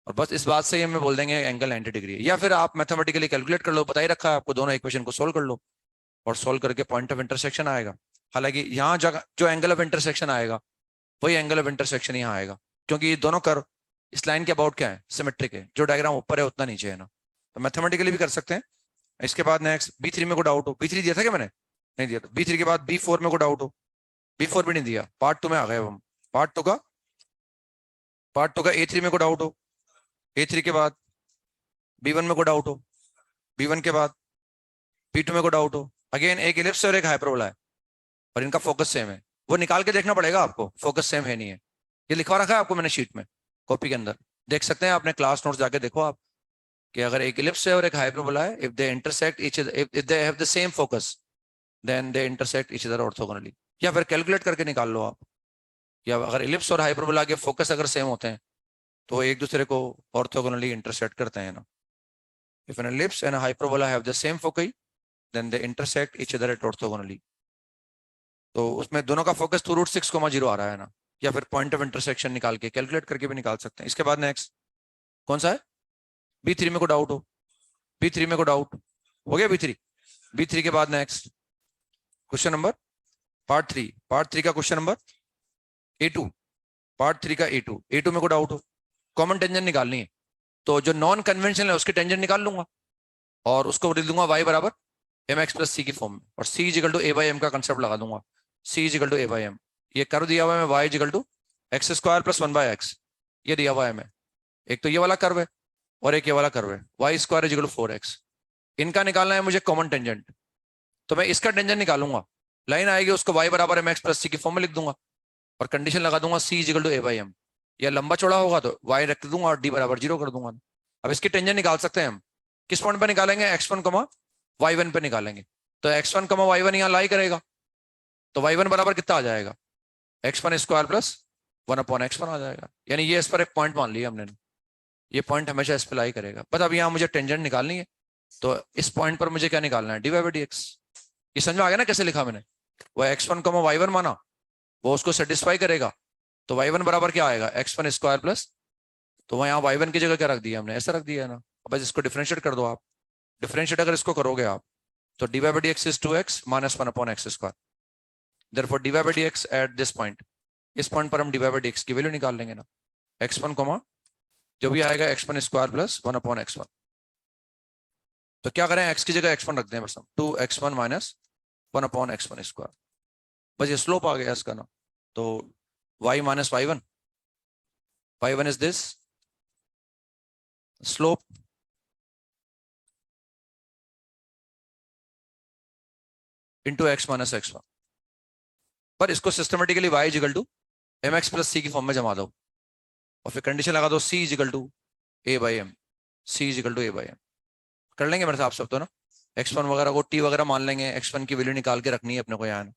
S1: और बस इस बात से ही हमें बोल देंगे एंगल 90 डिग्री है, या फिर आप मैथमेटिकली कैलकुलेट कर लो, पता ही रखा है आपको, दोनों इक्वेशन को सोल्व कर लो और सोल्व करके पॉइंट ऑफ इंटरसेक्शन आएगा। हालांकि यहाँ जगह जो एंगल ऑफ इंटरसेक्शन आएगा वही एंगल ऑफ इंटरसेक्शन यहाँ आएगा, क्योंकि ये दोनों कर्व इस लाइन के अबाउट क्या है, सिमेट्रिक है, जो डायग्राम ऊपर है उतना नीचे है ना, तो मैथमेटिकली भी कर सकते हैं। इसके बाद नेक्स्ट B3 में को डाउट हो, B3 दिया था क्या मैंने, नहीं दिया, तो B3 के बाद B4 में को डाउट हो, B4 भी नहीं दिया, पार्ट 2 में आ गए हम, पार्ट 2 का A3 में को डाउट हो, A3 के बाद B1 में को डाउट हो, B1 के बाद B2 में को डाउट हो, अगेन एक इलिप्स और एक हाइपरबोला है और इनका फोकस सेम है, वो निकाल के देखना पड़ेगा आपको, फोकस सेम है नहीं है, ये लिखवा रखा है आपको मैंने शीट में कॉपी के अंदर, देख सकते हैं आपने क्लास नोट्स जाके देखो आप, कि अगर एक इलिप्स है और एक हाइपरबोला है, if they intersect each other, if they have the same focus then they intersect each other orthogonally. या फिर कैलकुलेट करके निकाल लो आप, या अगर इलिप्स और हाइपरबोला के फोकस अगर सेम होते हैं तो एक दूसरे को ऑर्थोगोनली इंटरसेक्ट करते हैं ना। If an ellipse and hyperbola have the same focus then they intersect each other at orthogonally. तो उसमें दोनों का फोकस 2√6,0 आ रहा है ना, या फिर पॉइंट ऑफ इंटरसेक्शन निकाल के कैलकुलेट करके भी निकाल सकते हैं। इसके बाद नेक्स्ट कौन सा है, B3 में को डाउट हो, B3 में को डाउट हो गया, B3 के बाद नेक्स्ट क्वेश्चन नंबर पार्ट 3 का क्वेश्चन नंबर A2, पार्ट 3 का A2 में को डाउट हो, कॉमन टेंजेंट निकालनी है, तो जो नॉन कन्वेंशनल है उसके टेंजेंट निकाल लूंगा और उसको लिख दूंगा y बराबर mx प्लस c की फॉर्म में, और c इजिकल टू a/m का कंसेप्ट लगा दूंगा, c इजिकल टू a/m, ये कर दिया हुआ है y is equal to x² plus 1/x, ये दिया हुआ है मैं, एक तो ये वाला कर्व है और एक ये वाला कर्व है, y² इजिकल टू 4x, इनका निकालना है मुझे कॉमन टेंजेंट, तो मैं इसका टेंजेंट निकालूंगा, लाइन आएगी उसको y बराबर mx प्लस c की फॉर्म में लिख दूंगा और कंडीशन लगा दूंगा c इजिकल टू a/m, या लंबा चौड़ा होगा तो y रख दूंगा और d बराबर 0 कर दूंगा। अब इसकी टेंजेंट निकाल सकते हैं हम, किस पॉइंट पे निकालेंगे, x1, y1 पे निकालेंगे, तो x1, y1 यहाँ लाई करेगा, तो y1 बराबर कितना आ जाएगा, x1² प्लस 1/x1 आ जाएगा, यानी ये इस पर एक पॉइंट मान लिया हमने, ये पॉइंट हमेशा इस पर लाई करेगा। बट अब यहाँ मुझे टेंजेंट निकालनी है, तो इस पॉइंट पर मुझे क्या निकालना है, dy/dx। ये समझ में आ गया ना कैसे लिखा मैंने, वो x1, y1 माना, वो उसको सेटिस्फाई करेगा, तो y1 बराबर क्या आएगा, x1² प्लस, तो वह यहाँ y1 की जगह क्या रख दिया हमने, ऐसा रख दिया है ना, बस इसको डिफरेंशिएट कर दो आप, डिफरेंशिएट अगर इसको करोगे आप तो dy/dx is 2x minus 1/x², therefore dy/dx at this point, इस पॉइंट पर हम dy/dx की वैल्यू निकाल लेंगे ना, x1, जो भी आएगा x1² प्लस 1/x1, तो क्या करें x की जगह x1 रख दें, बस हम 2x1 minus 1/x1², बस ये स्लोप आ गया इसका ना, तो y minus y1 is this slope into x minus x1। पर इसको systematically y is equal to m x plus c की फॉर्म में जमा दो और फिर कंडीशन लगा दो c is equal to a by m, c is equal to a by m. कर लेंगे मेरे साथ आप सब तो ना, x1 वगैरह को t वगैरह मान लेंगे, x1 की वैल्यू निकाल के रखनी है अपने को यहाँ।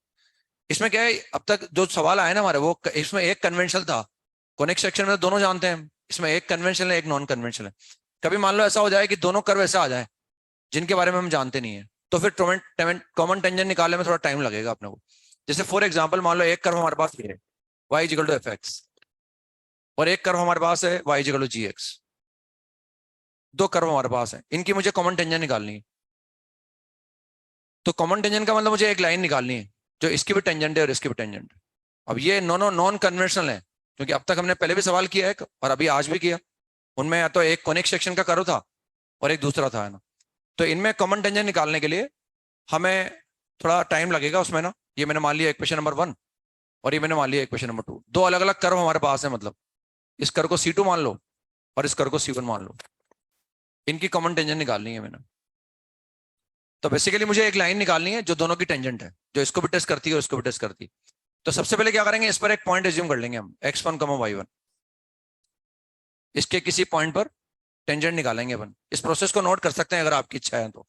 S1: इसमें क्या है, अब तक जो सवाल आया ना हमारे, वो इसमें एक कन्वेंशनल था। कोनिक सेक्शन में तो दोनों जानते हैं, इसमें एक कन्वेंशनल है एक नॉन कन्वेंशनल है। कभी मान लो ऐसा हो जाए कि दोनों कर्व ऐसा आ जाए जिनके बारे में हम जानते नहीं है, तो फिर कॉमन टेंजेंट निकालने में थोड़ा टाइम लगेगा अपने को। जैसे फॉर एग्जाम्पल मान लो एक कर्व हमारे पास ये है y is equal to f x, और एक कर्व हमारे पास है y is equal to g x. दो कर्व हमारे पास है, इनकी मुझे कॉमन टेंजेंट निकालनी है। तो कॉमन टेंजेंट का मतलब मुझे एक लाइन निकालनी है जो इसकी भी टेंजेंट है और इसकी भी टेंजेंट है। अब ये नॉन कन्वेंशनल है, क्योंकि अब तक हमने पहले भी सवाल किया है और अभी आज भी किया। उनमें या तो एक कोनिक सेक्शन का कर्व था और एक दूसरा था, है ना। तो इनमें कॉमन टेंजेंट निकालने के लिए हमें थोड़ा टाइम लगेगा उसमें ना। ये मैंने मान लिया इक्वेशन नंबर 1 और ये मैंने मान लिया इक्वेशन नंबर 2। दो अलग अलग कर्व हमारे पास है, मतलब इस कर्व को C2 मान लो और इस कर्व को C1 मान लो। इनकी कॉमन टेंजेंट निकालनी है मैंने। तो बेसिकली मुझे एक लाइन निकालनी है जो दोनों की टेंजेंट है, जो इसको भी टेस्ट करती है और इसको भी टेस्ट करती है। तो सबसे पहले क्या करेंगे, इस पर एक पॉइंट एज्यूम कर लेंगे हम x1, y1। इसके किसी पॉइंट पर टेंजेंट निकालेंगे अपन। इस प्रोसेस को नोट कर सकते हैं अगर आपकी इच्छा है तो,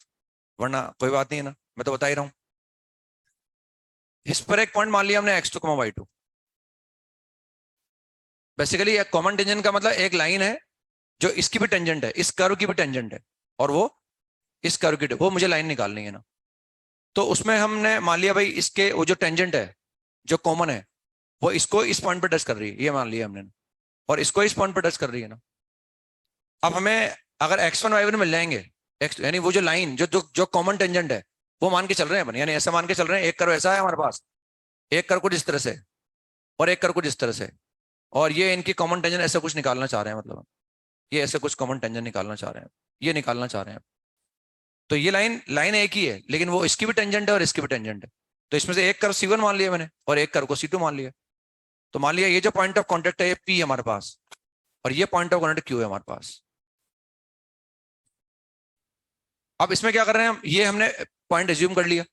S1: वरना कोई बात नहीं है ना, मैं तो बता ही रहा हूं। इस पर एक पॉइंट मान लिया हमने x2, y2। बेसिकली एक कॉमन टेंजेंट का मतलब एक लाइन है जो इसकी भी टेंजेंट है, इस कर्व की भी टेंजेंट है, और वो इस कर्व की, वो मुझे लाइन निकालनी है ना। तो उसमें हमने मान लिया भाई इसके वो जो टेंजेंट है जो कॉमन है वो इसको इस पॉइंट पर टच कर रही है, ये मान लिया हमने, और इसको इस पॉइंट पर टच कर रही है ना। अब हमें अगर x1 y1 मिल जाएंगे, यानी वो जो लाइन जो जो जो कॉमन टेंजेंट है वो मान के चल रहे हैं अपन, यानी ऐसा मान के चल रहे हैं एक कर्व ऐसा है हमारे पास, एक कर्व कुछ इस तरह से और एक कर्व कुछ इस तरह से, और ये इनकी कॉमन टेंजेंट ऐसा कुछ निकालना चाह रहे हैं, मतलब ये ऐसे कुछ कॉमन टेंजेंट निकालना चाह रहे हैं, ये निकालना चाह रहे हैं। तो ये लाइन लाइन एक ही है, लेकिन वो इसकी भी टेंजेंट है और इसकी भी टेंजेंट है। तो इसमें से एक कर्व C1 मान लिया मैंने और एक कर्व को C2 मान लिया। तो मान लिया ये जो पॉइंट ऑफ कॉन्टेक्ट है ये P है हमारे पास, और ये पॉइंट ऑफ कॉन्टेक्ट Q है हमारे पास। अब इसमें क्या कर रहे हैं हम, ये हमने पॉइंट एज्यूम कर लिया।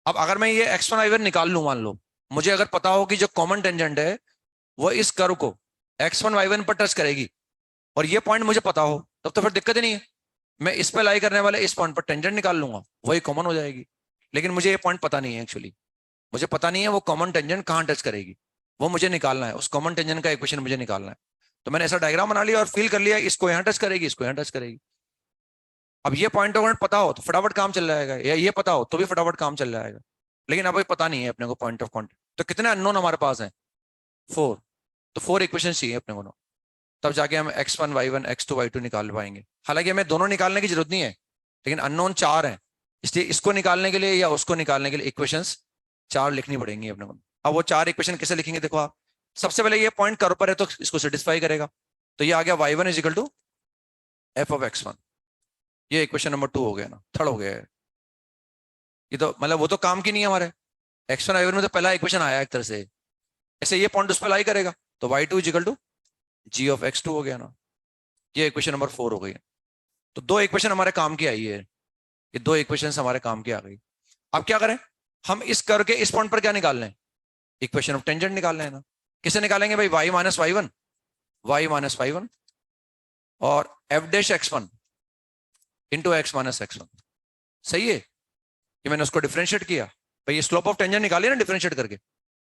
S1: अब अगर मैं ये x1 y1 निकाल लूं, मान लो मुझे अगर पता हो कि जो कॉमन टेंजेंट है वो इस कर्व को x1 y1 पर टच करेगी और ये पॉइंट मुझे पता हो, तब तो फिर दिक्कत ही नहीं है। मैं इस पर लाई करने वाले इस पॉइंट पर टेंजेंट निकाल लूंगा, वही कॉमन हो जाएगी। लेकिन मुझे ये पॉइंट पता नहीं है, एक्चुअली मुझे पता नहीं है वो कॉमन टेंजेंट कहाँ टच करेगी, वो मुझे निकालना है। उस कॉमन टेंजेंट का इक्वेशन मुझे निकालना है। तो मैंने ऐसा डायग्राम बना लिया और फील कर लिया इसको यहाँ टच करेगी, इसको यहाँ टच करेगी। अब ये पॉइंट ऑफ कॉन्टेक्ट पता हो तो फटाफट काम चल जाएगा, या ये पता हो तो भी फटाफट काम चल जाएगा। लेकिन अब ये पता नहीं है अपने को पॉइंट ऑफ कॉन्टेक्ट। तो कितने अननोन हमारे पास हैं, 4। तो 4 इक्वेशन चाहिए अपने को ना, तब जाके हम x1 y1 x2 y2 निकाल पाएंगे। हालांकि हमें दोनों निकालने की जरूरत नहीं है, लेकिन अननोन 4 हैं, इसलिए इसको निकालने के लिए या उसको निकालने के लिए इक्वेशंस 4 लिखनी पड़ेंगी अपने को। अब वो 4 इक्वेशन कैसे लिखेंगे, देखो आप। सबसे पहले ये पॉइंट कर्व पर है तो इसको सेटिस्फाई करेगा, तो ये आ गया y1 is equal to f of x1। ये इक्वेशन नंबर 2 हो गया ना, थर्ड हो गया है। ये तो मतलब वो तो काम की नहीं है हमारे, x1 y1 में तो पहला इक्वेशन आया एक तरह से, ऐसे ये पॉइंट उस पर लाई करेगा, तो y2 is equal to g of x2 हो गया ना। ये इक्वेशन नंबर 4 हो गई। तो 2 इक्वेशन हमारे काम की आई है, ये 2 इक्वेशन हमारे काम की आ गई। अब क्या करें, हम इस कर्व के इस पॉइंट पर क्या निकाल लें, इक्वेशन ऑफ टेंजेंट निकाल लें ना। किसे निकालेंगे भाई, y माइनस y1 और f dash x1 into x minus x1। सही है, ये मैंने उसको डिफरेंशिएट किया भाई, ये स्लोप ऑफ टेंजेंट निकाली ना डिफरेंशिएट करके,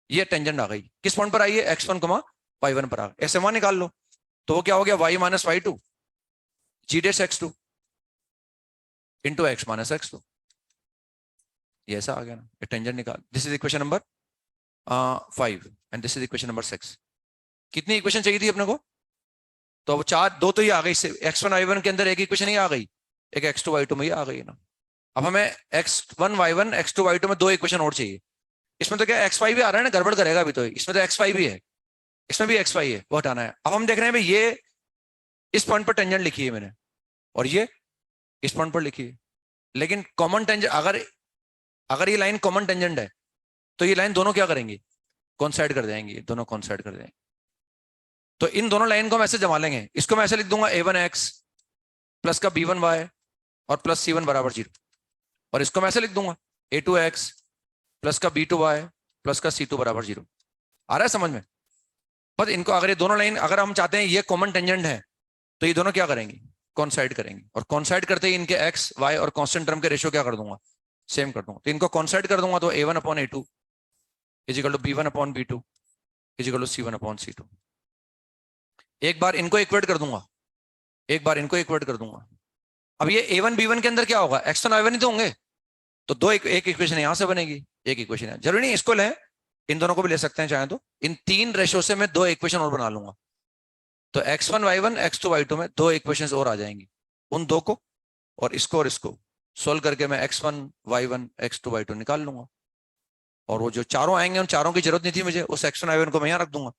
S1: ये टेंजेंट आ गई किस पॉइंट पर आई है, x1 y1 पर आ गई। ऐसे वहां निकाल लो, तो वो क्या हो गया, y minus y2 g dash x2 into x minus x2। ये ऐसा आ गया ना, ये टेंजेंट निकाल। This is equation number 5 and this is equation number 6। कितनी इक्वेशन चाहिए थी अपने को, तो अब 4, 2 तो ये आ गई, x1 y1 के अंदर एक इक्वेशन ही आ गई, एक x2 y2 में ही आ गई ना। अब हमें x1 y1 x2 y2 में 2 इक्वेशन और चाहिए। इसमें तो क्या xy भी आ रहा है ना, गड़बड़ करेगा अभी, तो इसमें तो xy भी है, इसमें भी xy है, वो हटाना है। अब हम देख रहे हैं भाई ये इस पॉइंट पर टेंजेंट लिखी है मैंने और ये इस पॉइंट पर लिखी है, लेकिन कॉमन टेंजेंट अगर अगर ये लाइन कॉमन टेंजेंट है तो ये लाइन दोनों क्या करेंगी, कोइंसाइड कर जाएंगी, दोनों कोइंसाइड कर जाएंगे। तो इन दोनों लाइन को हम ऐसे जमा लेंगे, इसको मैं ऐसे लिख दूंगा a1x प्लस का b1y और प्लस c1 बराबर 0, और इसको मैं ऐसे लिख दूंगा a2x प्लस का b2y प्लस का c2 बराबर 0। आ रहा है समझ में? बस इनको अगर ये दोनों लाइन अगर हम चाहते हैं ये कॉमन टेंजेंट है तो ये दोनों क्या करेंगे, कॉन्साइड करेंगे, और कॉन्साइड करते ही इनके x y और कांस्टेंट टर्म के रेशियो क्या कर दूंगा, सेम कर दूंगा। तो इनको कॉन्साइड कर दूंगा तो a1 upon a2 is equal to b1 upon b2 is equal to c1 upon c2। एक बार इनको इक्वेट कर दूंगा, एक बार इनको इक्वेट कर दूंगा। अब ये a1 b1 के अंदर क्या होगा, x1 y1 ही तो होंगे, तो दो एक इक्वेशन यहां से बनेगी, एक इक्वेशन है, जरूरी नहीं इसको लें, इन दोनों को भी ले सकते हैं चाहे तो। इन तीन रेशो से मैं दो इक्वेशन और बना लूंगा, तो x1 y1 x2 y2 में दो इक्वेशंस और आ जाएंगी, उन दो को और इसको सोल्व करके मैं x1 y1 x2 y2 निकाल लूंगा, और वो जो चारों आएंगे उन चारों की जरूरत नहीं थी मुझे, उस x1 y1 को मैं यहाँ रख दूंगा,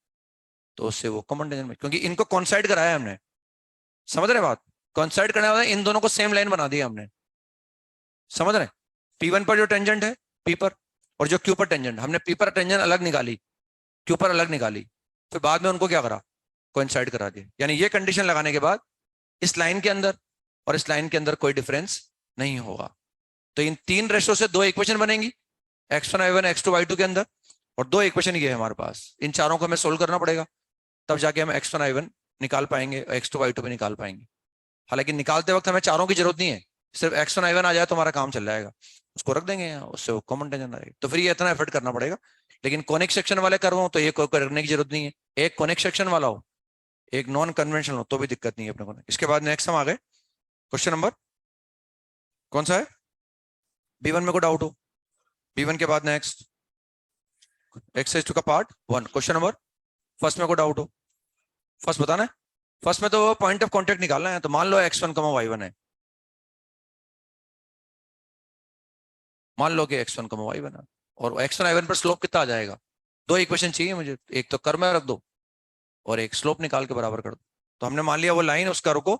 S1: तो उससे वो कॉमन टेंजेंट में, क्योंकि इनको कॉन्साइड कराया हमने, समझ रहे बात, कॉन्साइड करने वाला इन दोनों को सेम लाइन बना दिया हमने, समझ रहे? P1 पर जो टेंजेंट है P पर, और जो Q पर टेंजेंट, हमने P पर टेंजेंट अलग निकाली, Q पर अलग निकाली, फिर बाद में उनको क्या करा, कोइंसाइड करा दिया। यानी ये कंडीशन लगाने के बाद इस लाइन के अंदर और इस लाइन के अंदर कोई डिफरेंस नहीं होगा। तो इन तीन रेशो से दो इक्वेशन बनेंगी, x1 y1 x2 y2 के अंदर, और दो इक्वेशन ये है हमारे पास, इन चारों को हमें सोल्व करना पड़ेगा, तब जाके हम x1 y1 निकाल पाएंगे, x2 y2 भी निकाल पाएंगे। हालांकि निकालते वक्त हमें चारों की जरूरत नहीं है, सिर्फ x1 y1 आ जाए तो हमारा काम चल जाएगा, उसको रख देंगे यहाँ, उससे वो कॉमन टेंजेंट आएगी। तो फिर ये इतना एफर्ट करना पड़ेगा, लेकिन कॉनिक सेक्शन वाले कर्व हो तो ये करने की जरूरत नहीं है, एक कॉनिक सेक्शन वाला हो एक नॉन कन्वेंशनल हो तो भी दिक्कत नहीं है अपने को। इसके बाद नेक्स्ट हम आ गए क्वेश्चन नंबर कौन सा है, B1 में कोई डाउट हो, B1 के बाद नेक्स्ट एक्सरसाइज 2 का पार्ट 1 क्वेश्चन नंबर फर्स्ट में कोई डाउट हो, फर्स्ट बताना है। फर्स्ट में तो पॉइंट ऑफ कॉन्टेक्ट निकालना है, तो मान लो x1 y1 है, मान लो कि x1 y1 है, और x1 y1 पर स्लोप कितना आ जाएगा, दो इक्वेशन चाहिए मुझे, एक तो कर्व में रख दो और एक स्लोप निकाल के बराबर कर दो। तो हमने मान लिया वो लाइन उस कर्व को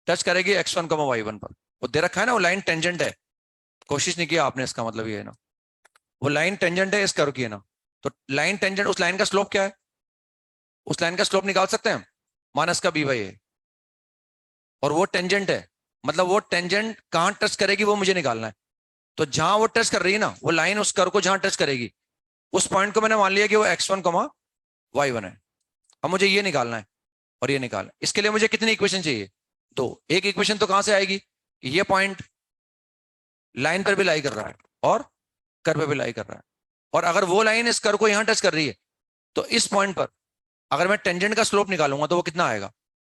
S1: टच करेगी x1 y1 पर, वो दे रखा है ना, वो लाइन टेंजेंट है, कोशिश नहीं किया आपने, इसका मतलब ये है ना, वो लाइन टेंजेंट है इस कर्व की है ना, तो लाइन टेंजेंट, उस लाइन का स्लोप क्या है, उस लाइन का स्लोप निकाल सकते हैं माइनस का b/a, और वो टेंजेंट है, मतलब वो टेंजेंट कहां टच करेगी वो मुझे निकालना है। तो जहां वो टच कर रही है ना, वो लाइन उस कर्व को जहां टच करेगी, उस पॉइंट को मैंने मान लिया कि वो x1 y1 है। अब मुझे ये निकालना है और ये निकालना है, इसके लिए मुझे कितनी इक्वेशन चाहिए, दो। एक इक्वेशन तो कहां से आएगी, ये पॉइंट लाइन पर भी लाई कर रहा है और कर्व पे भी लाई कर रहा है, और अगर वो लाइन इस कर्व को यहां टच कर रही है तो इस पॉइंट पर अगर मैं टेंजेंट का स्लोप निकालूंगा तो वो कितना आएगा,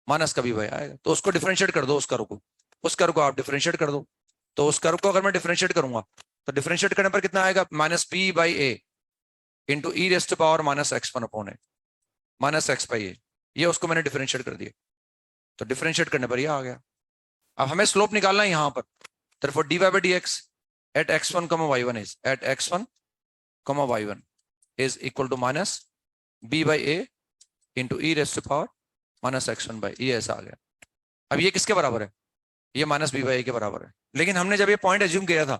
S1: माइनस का b/a आएगा। तो उसको डिफरेंशिएट कर दो, उस कर्व को, उस कर्व को आप डिफरेंशिएट कर दो, तो उस कर्व को अगर मैं डिफरेंशिएट करूंगा तो डिफरेंशिएट करने पर कितना आएगा, minus b/a into e raised to power minus x1 upon a minus x/a, ये उसको मैंने डिफरेंशिएट कर दिया, तो डिफरेंशिएट करने पर ये आ गया। अब हमें स्लोप निकालना है यहां पर, therefore dy by dx at x1 y1 is at x1 y1 is equal to minus b/a into e raised to power minus x1 by ये ऐसा आ गया। अब ये किसके बराबर है, ये माइनस b/a के बराबर है, लेकिन हमने जब ये पॉइंट एज्यूम किया था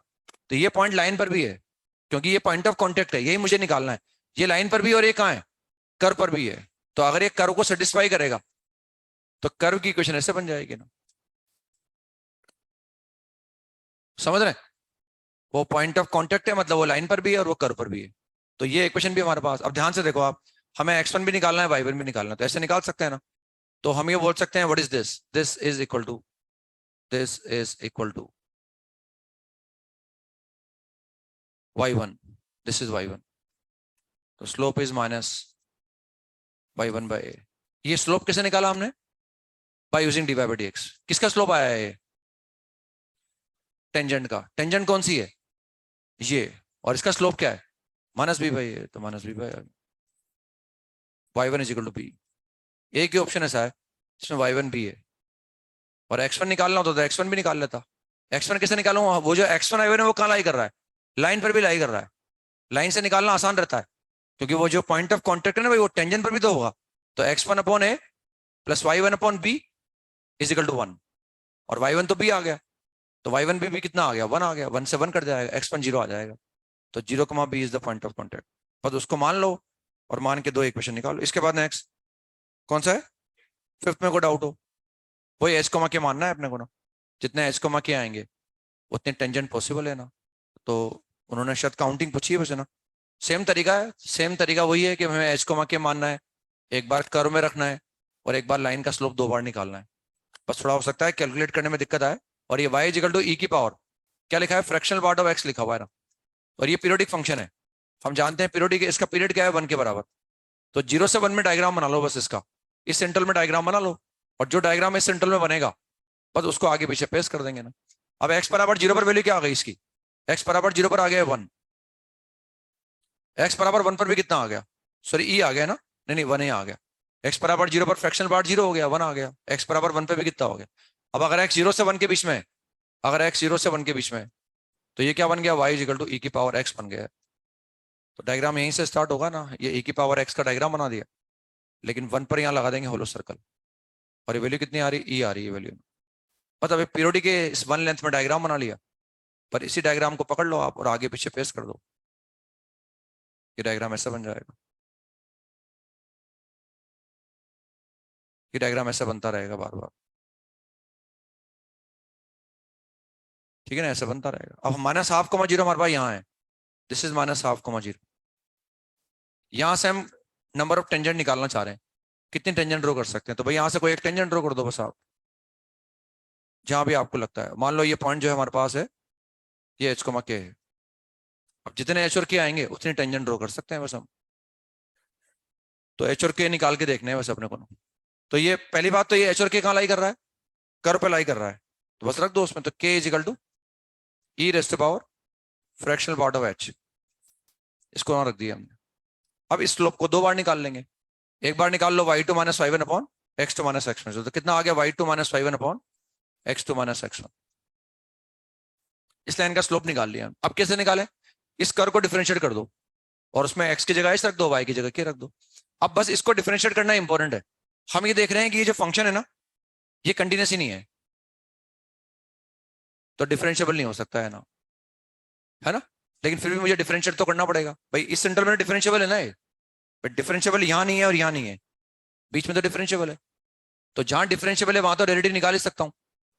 S1: तो ये पॉइंट लाइन पर भी है, क्योंकि ये पॉइंट ऑफ कॉन्टेक्ट है, यही मुझे निकालना है, ये लाइन पर भी और ये कहां है, कर्व पर भी है। तो अगर ये कर्व को सेटिस्फाई करेगा तो कर्व की इक्वेशन ऐसे बन जाएगी ना, समझ रहे? वो पॉइंट ऑफ कांटेक्ट है, मतलब वो लाइन पर भी है और वो कर्व पर भी है, तो ये इक्वेशन भी हमारे पास। अब ध्यान से देखो आप, हमें x1 भी निकालना है y1 भी निकालना है, तो ऐसे निकाल सकते हैं ना। तो हम ये बोल सकते हैं what is this, this is equal to y1, this is y1, तो slope is minus y1 by a। ये स्लोप कैसे निकाला हमने, by using dy by dx। किसका स्लोप आया है, टेंजेंट का। टेंजेंट कौन सी है, ये, और इसका स्लोप क्या है, माइनस b/a, तो minus b/a, y1 is equal to b। एक ही ऑप्शन ऐसा है जिसमें y1 भी है, और x1 निकालना होता तो x1 भी निकाल लेता। x1 कैसे निकालूंगा, वो जो x1 y1 है वो कहां लाई कर रहा है, लाइन पर भी लाई कर रहा है, लाइन से निकालना आसान रहता है, क्योंकि वो जो पॉइंट ऑफ कॉन्टेक्ट है ना भाई, वो टेंजेंट पर भी तो होगा। तो x1 upon a plus y1 upon b is equal to 1, और y1 तो b आ गया, तो y1 भी कितना आ गया, 1 आ गया, 1 से 1 कट जाएगा, x1 0 आ जाएगा, तो 0, b is the point of contact. बस उसको मान लो और मान के 2 इक्वेशन निकालो। इसके बाद नेक्स्ट कौन सा है, फिफ्थ में को डाउट हो, वही एच कोमा के मानना है अपने को ना, जितने एच कोमा के आएंगे उतने टेंजेंट पॉसिबल है ना। तो उन्होंने शायद काउंटिंग पूछी है वैसे ना, सेम तरीका है, सेम तरीका वही है कि हमें एच कोमा के मानना है, एक बार कर्व में रखना है और एक बार लाइन का स्लोप 2 बार निकालना है। बस थोड़ा हो सकता है कैलकुलेट करने में दिक्कत आए। और ये y इक्वल टू ई की पावर क्या लिखा है, फ्रैक्शनल पार्ट ऑफ x लिखा हुआ है ना, और ये पीरियोडिक फंक्शन है, हम जानते हैं पीरियोडिक, इसका पीरियड क्या है 1 के बराबर। तो 0 से 1 में डायग्राम बना लो बस इसका, इस सेंट्रल में डायग्राम बना लो, और जो डायग्राम इस सेंट्रल में बनेगा बस उसको आगे पीछे पेस्ट कर देंगे ना। अब x बराबर 0 पर वैल्यू क्या आ गई इसकी, x बराबर 0 पर आ गया 1, x बराबर 1 पर भी कितना आ गया, सॉरी ई आ गया ना, नहीं नहीं 1 ही आ गया। x बराबर 0 पर फ्रैक्शनल पार्ट 0 हो गया, 1 आ गया, x बराबर 1 पे भी कितना हो गया। अब अगर x 0 से 1 के बीच में है, अगर x 0 से 1 के बीच में है, तो ये क्या बन गया, y इक्वल टू ई की पावर x बन गया। तो डायग्राम यहीं से स्टार्ट होगा ना, ये e की पावर x का डायग्राम बना दिया, लेकिन 1 पर यहाँ लगा देंगे होलो सर्कल, और ये वैल्यू कितनी आ रही, e आ रही है वैल्यू, मतलब पीरियोडिक के इस 1 लेंथ में डायग्राम बना लिया। पर इसी डायग्राम को पकड़ लो आप और आगे पीछे पेस्ट कर दो, ये डायग्राम ऐसा बन जाएगा, ये डायग्राम ऐसा बनता रहेगा बार बार, ठीक है ना, ऐसा बनता रहेगा। अब माइनस हाफ कोमा जीरो हमारे पास यहाँ है, this is minus half comma zero, यहाँ से हम नंबर ऑफ टेंजेंट निकालना चाह रहे हैं, कितनी टेंजेंट ड्रॉ कर सकते हैं, तो भाई यहाँ से कोई एक टेंजेंट ड्रॉ कर दो बस आप, जहां भी आपको लगता है। मान लो ये पॉइंट जो है हमारे पास है, ये एच कोमा के है, अब जितने एच और के आएंगे उतनी टेंजेंट ड्रॉ कर सकते हैं बस हम, तो एच और के निकाल के देखने हैं बस अपने को ना। तो ये पहली बात, तो ये एच और के कहाँ लाई कर रहा है, कर्व पे लाई कर रहा है, तो बस रख दो उसमें, तो k is equal to e raise to power fractional part of h, इसको वहां रख दिया हमने। अब इस स्लोप को 2 बार निकाल लेंगे, एक बार निकाल लो y2 minus y one upon x two minus x one, तो कितना आ गया y2 minus y one upon x two minus x one, इस लाइन का स्लोप निकाल लिया। अब कैसे निकालें, इस कर्व को डिफरेंशिएट कर दो और उसमें x की जगह एच रख दो, y की जगह के रख दो। अब बस इसको डिफरेंशिएट करना इंपॉर्टेंट है, हम ये देख रहे हैं कि ये जो फंक्शन है ना, ये कंटिन्यूस ही नहीं है, तो डिफरेंशिएबल नहीं हो सकता है ना, लेकिन फिर भी मुझे डिफरेंशिएट तो करना पड़ेगा भाई, इस सेंटर में डिफरेंशिएबल है ना ये, बट डिफरेंशिएबल यहाँ नहीं है और यहाँ नहीं है, बीच में तो डिफरेंशिएबल है, तो जहां डिफरेंशिएबल है वहां तो डेरिवेटिव निकाल ही सकता हूं।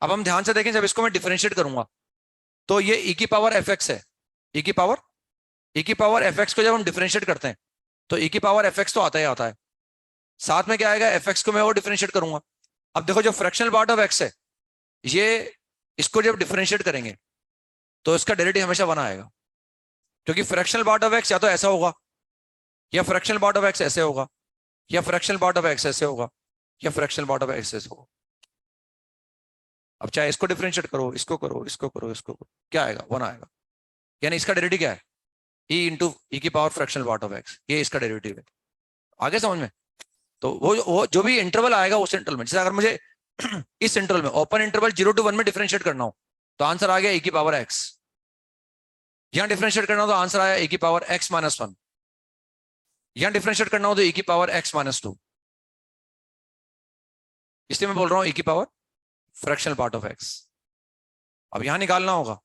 S1: अब हम ध्यान से देखें, जब इसको मैं डिफरेंशिएट करूंगा तो ये e की पावर एफ एक्स है, e की पावर एफ एक्स को जब हम डिफरेंशिएट करते हैं तो e की पावर एफ एक्स तो आता ही आता है, साथ में क्या आएगा, एफ एक्स को मैं और डिफरेंशिएट करूंगा। अब देखो जो फ्रैक्शनल पार्ट ऑफ एक्स है, ये इसको जब डिफरेंशिएट करेंगे तो इसका डेरिवेटिव हमेशा 1 आएगा, क्योंकि फ्रैक्शनल पार्ट ऑफ एक्स या तो ऐसा होगा, या फ्रैक्शनल पार्ट ऑफ एक्स ऐसे होगा, या फ्रैक्शनल पार्ट ऑफ एक्स ऐसे होगा, या फ्रैक्शनल पार्ट ऑफ एक्स ऐसे होगा। अब चाहे इसको डिफरेंशिएट करो, इसको करो, इसको करो, इसको करो, क्या आएगा, 1 आएगा, यानी इसका डेरिवेटिव क्या है, e इंटू ई की power fractional part of x, ये इसका डेरिवेटिव है। आगे समझ में, तो वो जो भी इंटरवल आएगा उस इंटरवल में, जैसे अगर मुझे इस इंटरवल में ओपन इंटरवल 0 to 1 में डिफरेंशिएट करना हो तो आंसर आ गया e की पावर x, यहां डिफरेंशिएट करना हो तो आंसर आया e की पावर x माइनस 1, यहां डिफरेंशिएट करना हो तो e की पावर x माइनस 2, इसलिए मैं बोल रहा हूं e की power fractional part of x। अब यहां निकालना होगा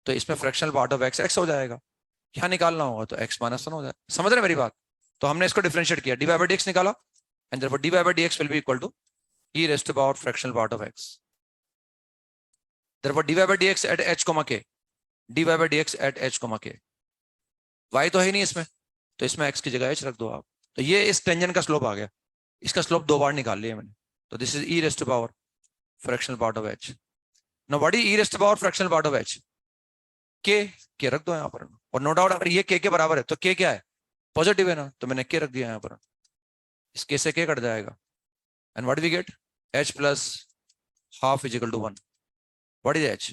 S1: तो इसमें फ्रैक्शनल पार्ट ऑफ x हो जाएगा, यहां निकालना होगा तो x माइनस 1 हो जाएगा, समझ रहे मेरी बात। तो हमने इसको डिफरेंशिएट किया, dy by dx निकाला, and therefore dy by dx will be equal to e raised to power fractional part of x, therefore dy by dx at h comma k, dy by dx at h comma k, y तो है नहीं इसमें, तो इसमें x की जगह h रख दो आप। तो ये इस टेंजेंट का स्लोप आ गया, इसका स्लोप 2 बार निकाल लिया मैंने, तो this is e raised to power fractional part of h। now what is e raised to power fractional part of h, k रख दो यहाँ पर, और नो डाउट अगर ये k के बराबर है तो k क्या है, पॉजिटिव है ना, तो मैंने k रख दिया यहाँ पर, इस k से k कट जाएगा, and what we get, h plus half is equal to 1, what is h,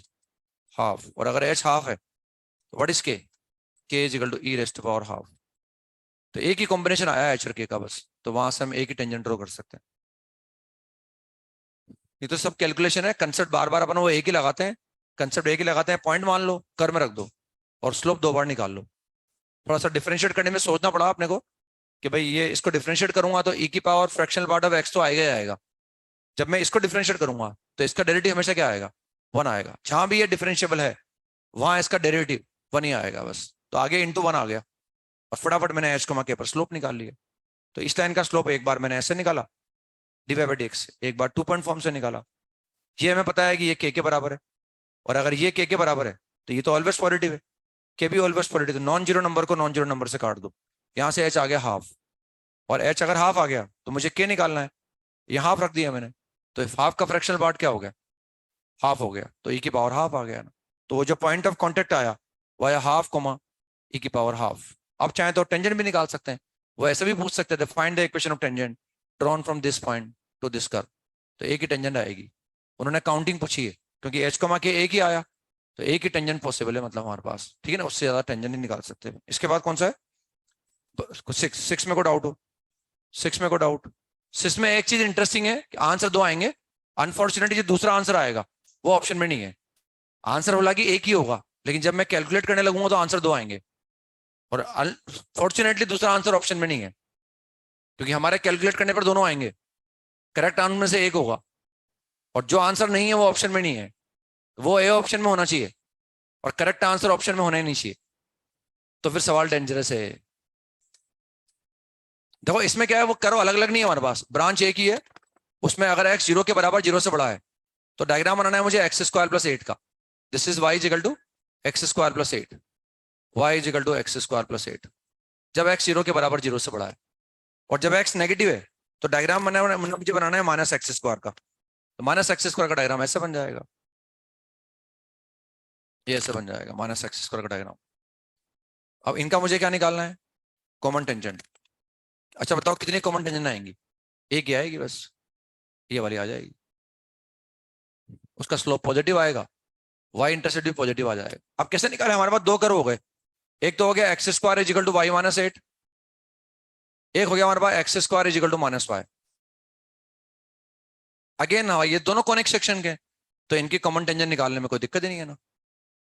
S1: half, और अगर h हाफ है तो what is k, k is equal to e raise to power half. तो एक ही कॉम्बिनेशन आया h और k का बस, तो वहां से हम एक ही टेंजेंट ड्रॉ कर सकते हैं। ये तो सब कैलकुलेशन है, कंसेप्ट बार बार अपन वो एक ही लगाते हैं, कंसेप्ट एक ही लगाते हैं, पॉइंट मान लो, कर्व में रख दो और स्लोप 2 बार निकाल लो। थोड़ा सा डिफरेंशिएट करने में सोचना पड़ा अपने को कि भाई ये इसको डिफरेंशिएट करूंगा तो e की power fractional part of x तो आएगा ही आएगा, जब मैं इसको डिफरेंशिएट करूंगा तो इसका डेरिवेटिव हमेशा क्या आएगा, 1 आएगा, जहां भी ये डिफरेंशिएबल है वहां इसका डेरिवेटिव 1 ही आएगा बस, तो आगे इंटू 1 आ गया, और फटाफट मैंने h को के पर स्लोप निकाल लिया। तो इस लाइन का स्लोप एक बार मैंने ऐसे निकाला डिवाइड बाई dx, एक बार 2 पॉइंट फॉर्म से निकाला। ये हमें पता है कि ये के बराबर है, और अगर ये के बराबर है तो ये तो ऑलवेज पॉजिटिव है, के भी ऑलवेज पॉजिटिव। तो नॉन जीरो नंबर को नॉन जीरो नंबर से काट दो, यहाँ से एच आ गया हाफ, और एच अगर हाफ आ गया तो मुझे के निकालना है, ये हाफ रख दिया मैंने, तो हाफ का फ्रैक्शनल पार्ट क्या हो गया, हाफ हो गया, तो ई की पावर हाफ आ गया ना। तो वो जो पॉइंट ऑफ कॉन्टेक्ट आया वह आया हाफ कोमा ई की पावर हाफ। आप चाहें तो टेंजेंट भी निकाल सकते हैं, वो ऐसे भी पूछ सकते थे, find the equation of tangent drawn from this point two this curve, तो एक ही टेंजेंट आएगी। उन्होंने काउंटिंग पूछी है क्योंकि एच कोमा के एक ही आया, तो एक ही टेंजेंट पॉसिबल है मतलब हमारे पास, ठीक है ना, उससे ज्यादा टेंजेंट नहीं निकाल सकते। इसके बाद कौन सा है, 6 में को डाउट हो, 6 में को डाउट। 6 में एक चीज इंटरेस्टिंग है कि आंसर 2 आएंगे, अनफॉर्चुनेटली जो दूसरा आंसर आएगा वो ऑप्शन में नहीं है। आंसर हालांकि एक ही होगा, लेकिन जब मैं कैलकुलेट करने लगूंगा तो आंसर 2 आएंगे, और अनफॉर्चुनेटली दूसरा आंसर ऑप्शन में नहीं है, क्योंकि हमारे कैलकुलेट करने पर दोनों आएंगे, करेक्ट आंसर में से एक होगा, और जो आंसर नहीं है वो ऑप्शन में नहीं है, वो ए ऑप्शन में होना चाहिए, और करेक्ट आंसर ऑप्शन में होना ही नहीं चाहिए, तो फिर सवाल डेंजरस है। देखो इसमें क्या है, वो करो अलग अलग नहीं है हमारे पास, ब्रांच एक ही है, उसमें अगर एक्स 0 के बराबर 0 से बड़ा है तो डायग्राम बनाना है मुझे x² + 8 का। This is y = x² + 8, y = x² + 8, जब x 0 के बराबर 0 से बड़ा है, और जब x नेगेटिव है तो डायग्राम मुझे बनाना है -x² का, तो -x² का डायग्राम ऐसे बन जाएगा, ये ऐसे बन जाएगा -x² का डायग्राम। अब इनका मुझे क्या निकालना है, कॉमन टेंजेंट। अच्छा बताओ कितनी कॉमन टेंजेंट आएंगी, एक ही आएगी बस, ये वाली आ जाएगी, उसका स्लोप पॉजिटिव आएगा, वाई इंटरसेप्ट भी पॉजिटिव आ जाएगा। अब कैसे निकाले, हमारे पास 2 कर्व हो गए, एक तो हो गया x² = y - 8, एक हो गया हमारे पास x² = -y। अगेन ये दोनों कॉनिक सेक्शन के, तो इनकी कॉमन टेंजेंट निकालने में कोई दिक्कत ही नहीं है ना।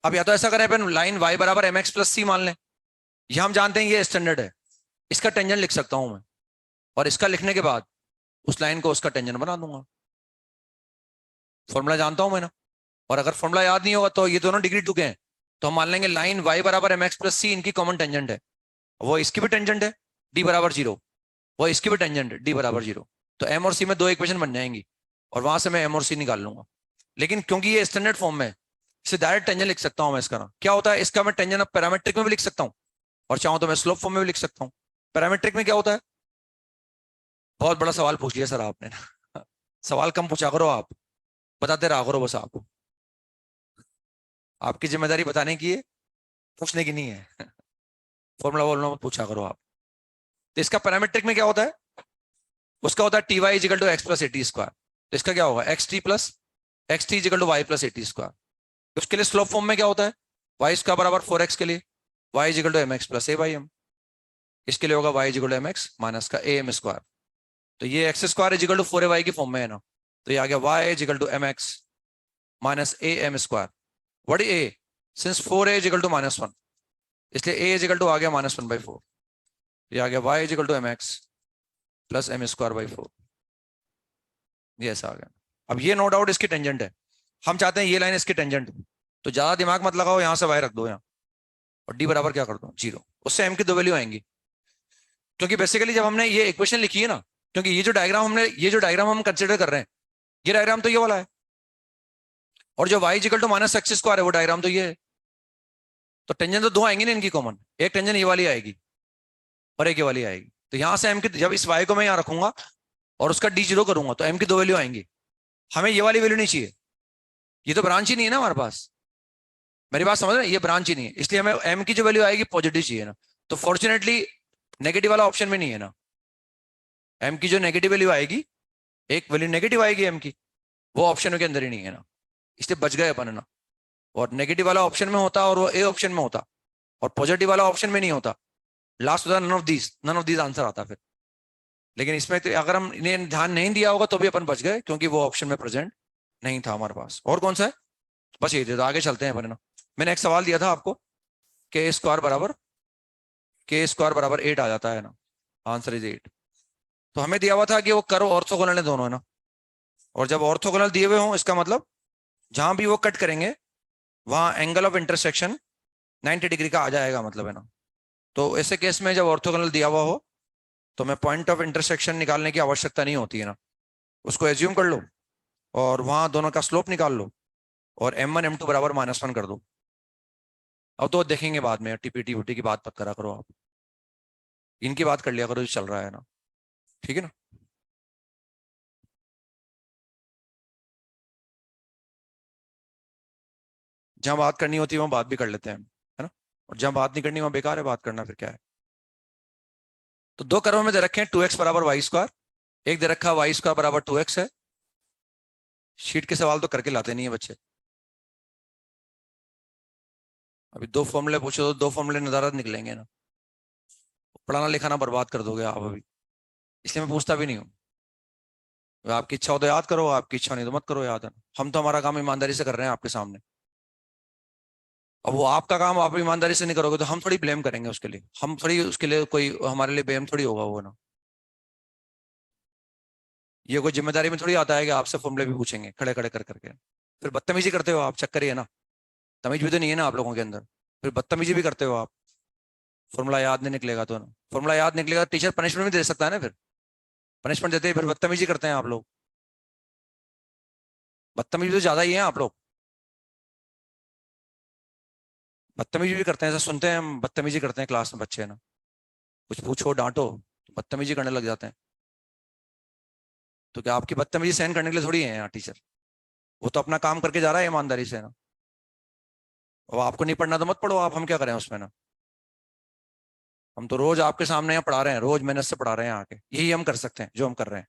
S1: अब या तो ऐसा करें अपन लाइन y = mx + c मान लें, ये हम जानते हैं ये स्टैंडर्ड है, इसका टेंजेंट लिख सकता हूं मैं, और इसका लिखने के बाद उस लाइन को उसका टेंजेंट बना दूंगा, फॉर्मूला जानता हूं मैं ना। और अगर फॉर्मूला याद नहीं होगा तो ये दोनों डिग्री टू के हैं, तो हम मान लेंगे लाइन y = mx + c इनकी कॉमन टेंजेंट है, वो इसकी भी टेंजेंट है d = 0, वो इसकी भी टेंजेंट है d = 0, तो m और c में 2 इक्वेशन बन जाएंगी, और वहां से मैं m और c निकाल लूंगा। लेकिन क्योंकि ये स्टैंडर्ड फॉर्म में, इसे डायरेक्ट टेंजेंट लिख सकता हूं मैं इसका ना, क्या होता है इसका, मैं टेंजेंट पैरामेट्रिक में भी लिख सकता हूँ, और चाहूं तो मैं स्लोप फॉर्म में भी लिख सकता हूँ। पैरामेट्रिक में क्या होता है, बहुत बड़ा सवाल पूछ लिया सर आपने सवाल कम पूछा करो आप, बताते रहा करो बस, आपकी जिम्मेदारी बताने की है, पूछने की नहीं है फॉर्मूला वॉर्मूला मत पूछा करो आप। तो इसका पैरामेट्रिक में क्या होता है, उसका होता है ty = x + at², तो इसका क्या होगा xt + xt = y + at²। उसके लिए स्लोप फॉर्म में क्या होता है, y² = 4x के लिए y = mx + a/m, इसके लिए होगा y = mx - का am², तो ये x² = 4ay की फॉर्म में है ना, तो ये आ गया y = mx - am²। What is a, since 4a = -1, इसलिए a = आ गया -1/4, ये आ गया y = mx + m²/4, ये ऐसा आ गया। अब ये नो डाउट इसकी टेंजेंट है, हम चाहते हैं ये लाइन इसकी टेंजेंट हो, तो ज्यादा दिमाग मत लगाओ, यहाँ से y रख दो यहाँ, और d बराबर क्या कर दो 0, उससे m की 2 वैल्यू आएंगी। क्योंकि बेसिकली जब हमने ये इक्वेशन लिखी है ना, क्योंकि ये जो डायग्राम हम कंसिडर कर रहे हैं, ये डायग्राम तो ये वाला है, और जो y = -x² है वो डायग्राम तो ये है, तो टेंजेंट तो 2 आएंगी ना इनकी कॉमन, एक टेंजेंट ये वाली आएगी और एक ये वाली आएगी, तो यहां से m की, जब इस y को मैं यहाँ रखूंगा और उसका d0 करूंगा तो m की 2 वैल्यू आएंगी। हमें ये वाली वैल्यू नहीं चाहिए, ये तो ब्रांच ही नहीं है ना हमारे पास, मेरी बात समझ रहे हैं, ये ब्रांच ही नहीं है, इसलिए हमें m की जो वैल्यू आएगी पॉजिटिव चाहिए ना, तो फॉर्चुनेटली नेगेटिव वाला ऑप्शन में नहीं है ना, m की जो नेगेटिव वैल्यू आएगी, एक वैल्यू नेगेटिव आएगी m की, वो ऑप्शन के अंदर ही नहीं है ना, इसलिए बच गए अपन ना। और नेगेटिव वाला ऑप्शन में होता और वो ए ऑप्शन में होता, और पॉजिटिव वाला ऑप्शन में नहीं होता, लास्ट होता नन ऑफ दीज आंसर आता फिर। लेकिन इसमें तो अगर हम इन्हें ध्यान नहीं दिया होगा तो भी अपन बच गए, क्योंकि वो ऑप्शन में प्रेजेंट नहीं था हमारे पास। और कौन सा है, बस ये तो आगे चलते हैं अपन ना। मैंने एक सवाल दिया था आपको, k² = 8 आ जाता है ना, आंसर इज 8। तो हमें दिया हुआ था कि वो कर्व ऑर्थोगोनल है दोनों है ना, और जब ऑर्थोगोनल दिए हुए हों इसका मतलब जहां भी वो कट करेंगे वहां एंगल ऑफ इंटरसेक्शन 90 डिग्री का आ जाएगा मतलब है ना। तो ऐसे केस में जब ऑर्थोगोनल दिया हुआ हो तो मैं पॉइंट ऑफ इंटरसेक्शन निकालने की आवश्यकता नहीं होती है ना, उसको एज्यूम कर लो और वहां दोनों का स्लोप निकाल लो और m1 m2 बराबर -1 कर दो। अब तो देखेंगे बाद में, टीपीटी वुटी की बात मत करा करो आप, इनकी बात कर लिया करो जो चल रहा है ना, ठीक है ना। जहां बात करनी होती है वहां बात भी कर लेते हैं, है ना, और जहां बात नहीं करनी वहां बेकार है बात करना, फिर क्या है। तो दो कर्व में दे रखे हैं 2x बराबर वाई स्क्वायर, एक दे रखा वाई स्क्वायर बराबर 2x है। शीट के सवाल तो करके लाते नहीं है बच्चे। अभी दो फॉर्मूले पूछो तो दो फॉर्मूले नजारा निकलेंगे ना, पढ़ाना लिखाना बर्बाद कर दोगे आप अभी, इसलिए मैं पूछता भी नहीं हूँ। आपकी इच्छा हो तो याद करो, आपकी इच्छा नहीं तो मत करो याद, है ना। हम तो हमारा काम ईमानदारी से कर रहे हैं आपके सामने। अब वो आपका काम आप ईमानदारी से नहीं करोगे तो हम थोड़ी ब्लेम करेंगे उसके लिए, हम थोड़ी उसके लिए कोई हमारे लिए ब्लेम थोड़ी होगा वो ना। ये कोई जिम्मेदारी में थोड़ी आता है कि आपसे फॉर्मूले भी पूछेंगे खड़े खड़े कर करके। फिर बदतमीजी करते हो आप, चक्कर ही है ना, तमीज भी तो नहीं है ना आप लोगों के अंदर, फिर बदतमीजी भी करते हो आप। फॉर्मूला याद नहीं निकलेगा तो ना, फॉर्मूला याद निकलेगा टीचर पनिशमेंट भी दे सकता है ना, फिर पनिशमेंट देते ही फिर बदतमीजी करते हैं आप लोग। बदतमीजी तो ज्यादा ही है आप लोग, बदतमीजी भी करते हैं, ऐसा सुनते हैं हम, बदतमीजी करते हैं क्लास में बच्चे ना, कुछ पूछो डांटो तो बदतमीजी करने लग जाते हैं। तो क्या आपकी बदतमीजी सहन करने के लिए थोड़ी है यहाँ टीचर, वो तो अपना काम करके जा रहा है ईमानदारी से ना। और आपको नहीं पढ़ना तो मत पढ़ो आप, हम क्या करें उसमें ना। हम तो रोज आपके सामने यहाँ पढ़ा रहे हैं, रोज मेहनत से पढ़ा रहे हैं आके, यही हम कर सकते हैं जो हम कर रहे हैं।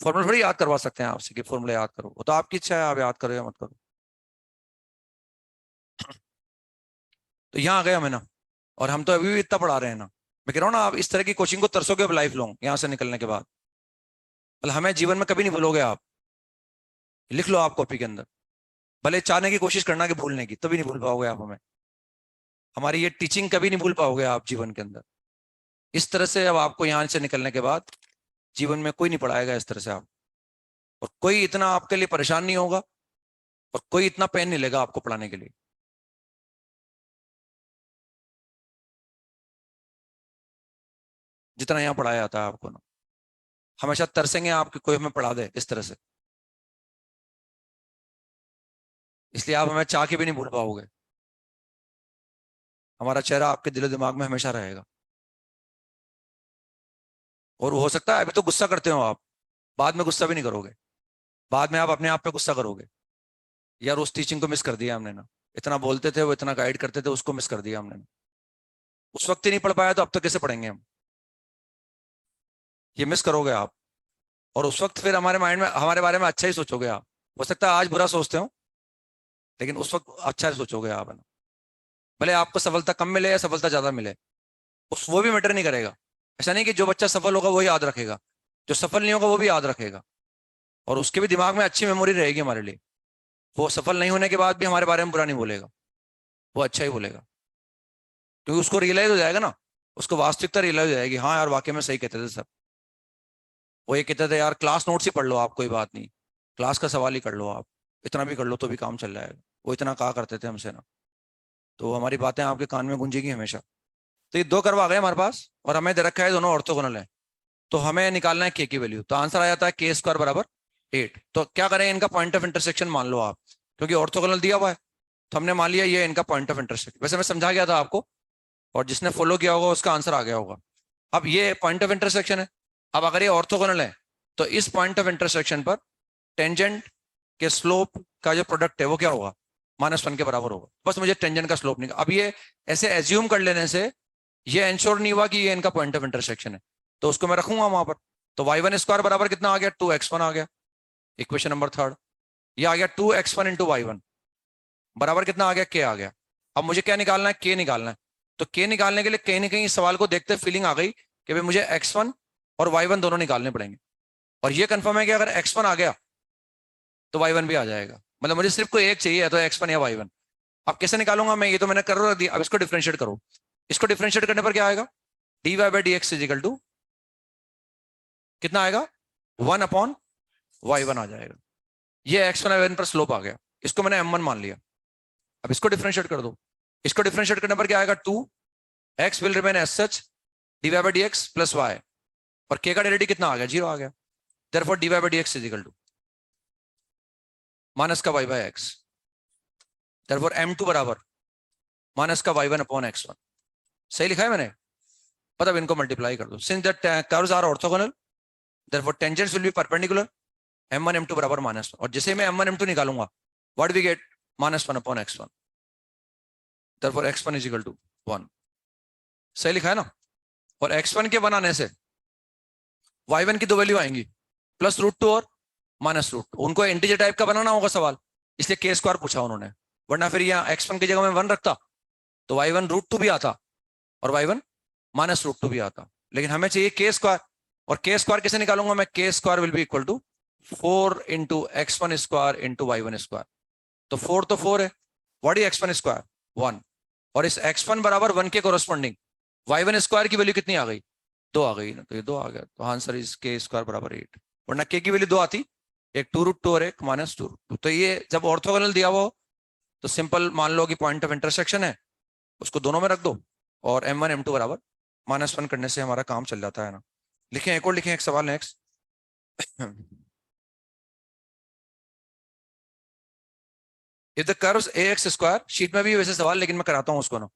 S1: फॉर्मूला थोड़ी याद करवा सकते हैं आपसे कि फॉर्मूला याद करो, वो तो आपकी इच्छा है, आप याद करो या मत करो। तो यहाँ आ गया मैं ना, और हम तो अभी भी इतना पढ़ा रहे हैं ना। मैं कह रहा हूँ ना, आप इस तरह की कोचिंग को तरसोगे अब लाइफ लॉन्ग यहाँ से निकलने के बाद, मतलब हमें जीवन में कभी नहीं भूलोगे आप। लिख लो आप कॉपी के अंदर, भले चाहने की कोशिश करना कि भूलने की, तभी नहीं भूल पाओगे आप हमें। हमारी ये टीचिंग कभी नहीं भूल पाओगे आप जीवन के अंदर। इस तरह से अब आपको यहाँ से निकलने के बाद जीवन में कोई नहीं पढ़ाएगा इस तरह से आप, और कोई इतना आपके लिए परेशान नहीं होगा, और कोई इतना पेन नहीं लेगा आपको पढ़ाने के लिए, जितना यहाँ पढ़ाया जाता है आपको ना। हमेशा तरसेंगे आपके कोई हमें पढ़ा दे इस तरह से, इसलिए आप हमें चाह के भी नहीं भूल पाओगे। हमारा चेहरा आपके दिलो दिमाग में हमेशा रहेगा। और हो सकता है अभी तो गुस्सा करते हो आप, बाद में गुस्सा भी नहीं करोगे, बाद में आप अपने आप पे गुस्सा करोगे, यार उस टीचिंग को मिस कर दिया हमने ना, इतना बोलते थे वो, इतना गाइड करते थे, उसको मिस कर दिया हमने ना। उस वक्त ही नहीं पढ़ पाया तो अब तक कैसे पढ़ेंगे हम, ये मिस करोगे आप। और उस वक्त फिर हमारे माइंड में हमारे बारे में अच्छा ही सोचोगे आप, हो सकता है आज बुरा सोचते हो, लेकिन उस वक्त अच्छा सोचोगे आप, है ना। भले आपको सफलता कम मिले या सफलता ज्यादा मिले, उस वो भी मैटर नहीं करेगा। ऐसा नहीं कि जो बच्चा सफल होगा वो याद रखेगा, जो सफल नहीं होगा वो भी याद रखेगा, और उसके भी दिमाग में अच्छी मेमोरी रहेगी हमारे लिए। वो सफल नहीं होने के बाद भी हमारे बारे में बुरा नहीं बोलेगा, वो अच्छा ही बोलेगा, क्योंकि उसको रियलाइज हो जाएगा ना, उसको वास्तविकता रियलाइज हो जाएगी, हाँ यार वाकई में सही कहते थे सब। वो ये कहते थे यार क्लास नोट्स ही पढ़ लो आप, कोई बात नहीं, क्लास का सवाल ही कर लो आप, इतना भी कर लो तो भी काम चल जाएगा, वो इतना कहा करते थे हमसे ना। तो हमारी बातें आपके कान में गूंजेगी हमेशा। तो ये दो कर्व आ गए हमारे पास, और हमें दे रखा है दोनों ऑर्थोगोनल है। तो हमें निकालना है के की वैल्यू, तो आंसर आ जाता है के स्क्वायर बराबर 8। तो क्या करें, इनका पॉइंट ऑफ इंटरसेक्शन मान लो आप, क्योंकि ऑर्थोगोनल दिया हुआ है, तो हमने मान लिया ये इनका पॉइंट ऑफ इंटरसेक्शन। वैसे मैं समझा गया था आपको, और जिसने फॉलो किया होगा उसका आंसर आ गया होगा। अब ये पॉइंट ऑफ इंटरसेक्शन है, अब अगर ये ऑर्थोगोनल है तो इस पॉइंट ऑफ इंटरसेक्शन पर टेंजेंट के स्लोप का जो प्रोडक्ट है वो क्या होगा, -1 के बराबर होगा। बस मुझे टेंजेंट का स्लोप नहीं, अब ये ऐसे एज्यूम कर लेने से ये इंश्योर नहीं हुआ कि ये इनका पॉइंट ऑफ इंटरसेक्शन है, तो उसको मैं रखूंगा वहां पर। तो y1 स्क्वायर बराबर कितना आ गया, 2x1 आ गया, इक्वेशन नंबर थर्ड। ये आ गया 2x1 इंटू y1 बराबर कितना आ गया, k आ गया। अब मुझे क्या निकालना है, k निकालना है। तो k निकालने के लिए कहीं ना कहीं इस सवाल को देखते फीलिंग आ गई कि भाई मुझे x1 और y1 दोनों निकालने पड़ेंगे, और ये कंफर्म है कि अगर x1 आ गया तो y1 भी आ जाएगा, मतलब मुझे सिर्फ कोई एक चाहिए, तो x1 या y1। अब कैसे निकालूंगा मैं, ये तो मैंने कर दिया, अब इसको डिफरेंशिएट करो। इसको डिफरेंशिएट करने पर क्या आएगा, dy by d x is equal to कितना आएगा, 1/y1 आ जाएगा। ये x1 y1 पर स्लोप आ गया, इसको मैंने m1 मान लिया। अब इसको डिफरेंशिएट कर दो, इसको डिफरेंशिएट करने पर क्या आएगा, 2x will remain as such dy by d x plus y, और के का डेरिवेटिव कितना आ गया, 0 आ गया। Therefore dy by dx is equal to minus का y by x। Therefore m2 बराबर माइनस का y1 अपॉन x1। सही लिखा है मैंने? मतलब इनको मल्टीप्लाई कर दो। Since that curves are orthogonal therefore tangents will be perpendicular. m1 m2 बराबर -1 और जैसे मैं m1 m2 निकालूंगा what we get -1 upon x1। Therefore x1 is equal to 1। सही लिखा है ना? और x1 के 1 आने से y1 की दो वैल्यू आएंगी +√2 और -√2। उनको इंटीजर टाइप का बनाना होगा सवाल, इसलिए के स्क्वायर पूछा उन्होंने। वरना फिर यहाँ x1 की जगह में 1 रखता तो y1 √2 भी आता और y1 -√2 भी आता। लेकिन हमें चाहिए के स्क्वायर, और के स्क्वायर कैसे निकालूंगा मैं? K square will be equal to 4 into x1 square into y1 square. तो 4 तो 4 है, व्हाट इज x1 स्क्वायर? 1। और इस x1 बराबर 1 के कोरस्पॉन्डिंग y1 स्क्वायर की वैल्यू कितनी आ गई? 2 आ गई ना, तो ये 2 आ गया। तो आंसर इज के स्क्वायर बराबर 8। वरना के की वैल्यू 2 आती, एक 2√2 और एक -2√2। तो ये जब ऑर्थोगोनल दिया हुआ हो तो सिंपल मान लो कि पॉइंट ऑफ इंटरसेक्शन है, उसको दोनों में रख दो और m1 m2 बराबर -1 करने से हमारा काम चल जाता है ना। लिखें एक और, लिखें एक सवाल next. If the curves ax square, sheet में भी वैसे सवाल लेकिन मैं कराता हूं उसको ना।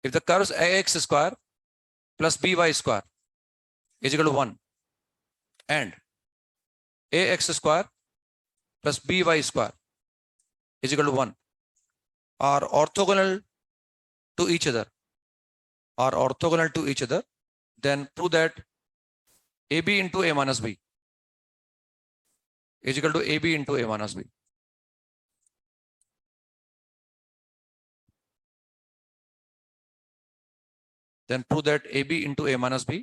S1: If the curves ax square plus by square is equal to 1 and ax square plus by square is equal to 1 are orthogonal to each other, then prove that ab into a minus b is equal to ab into a minus b। then prove that ab into a minus b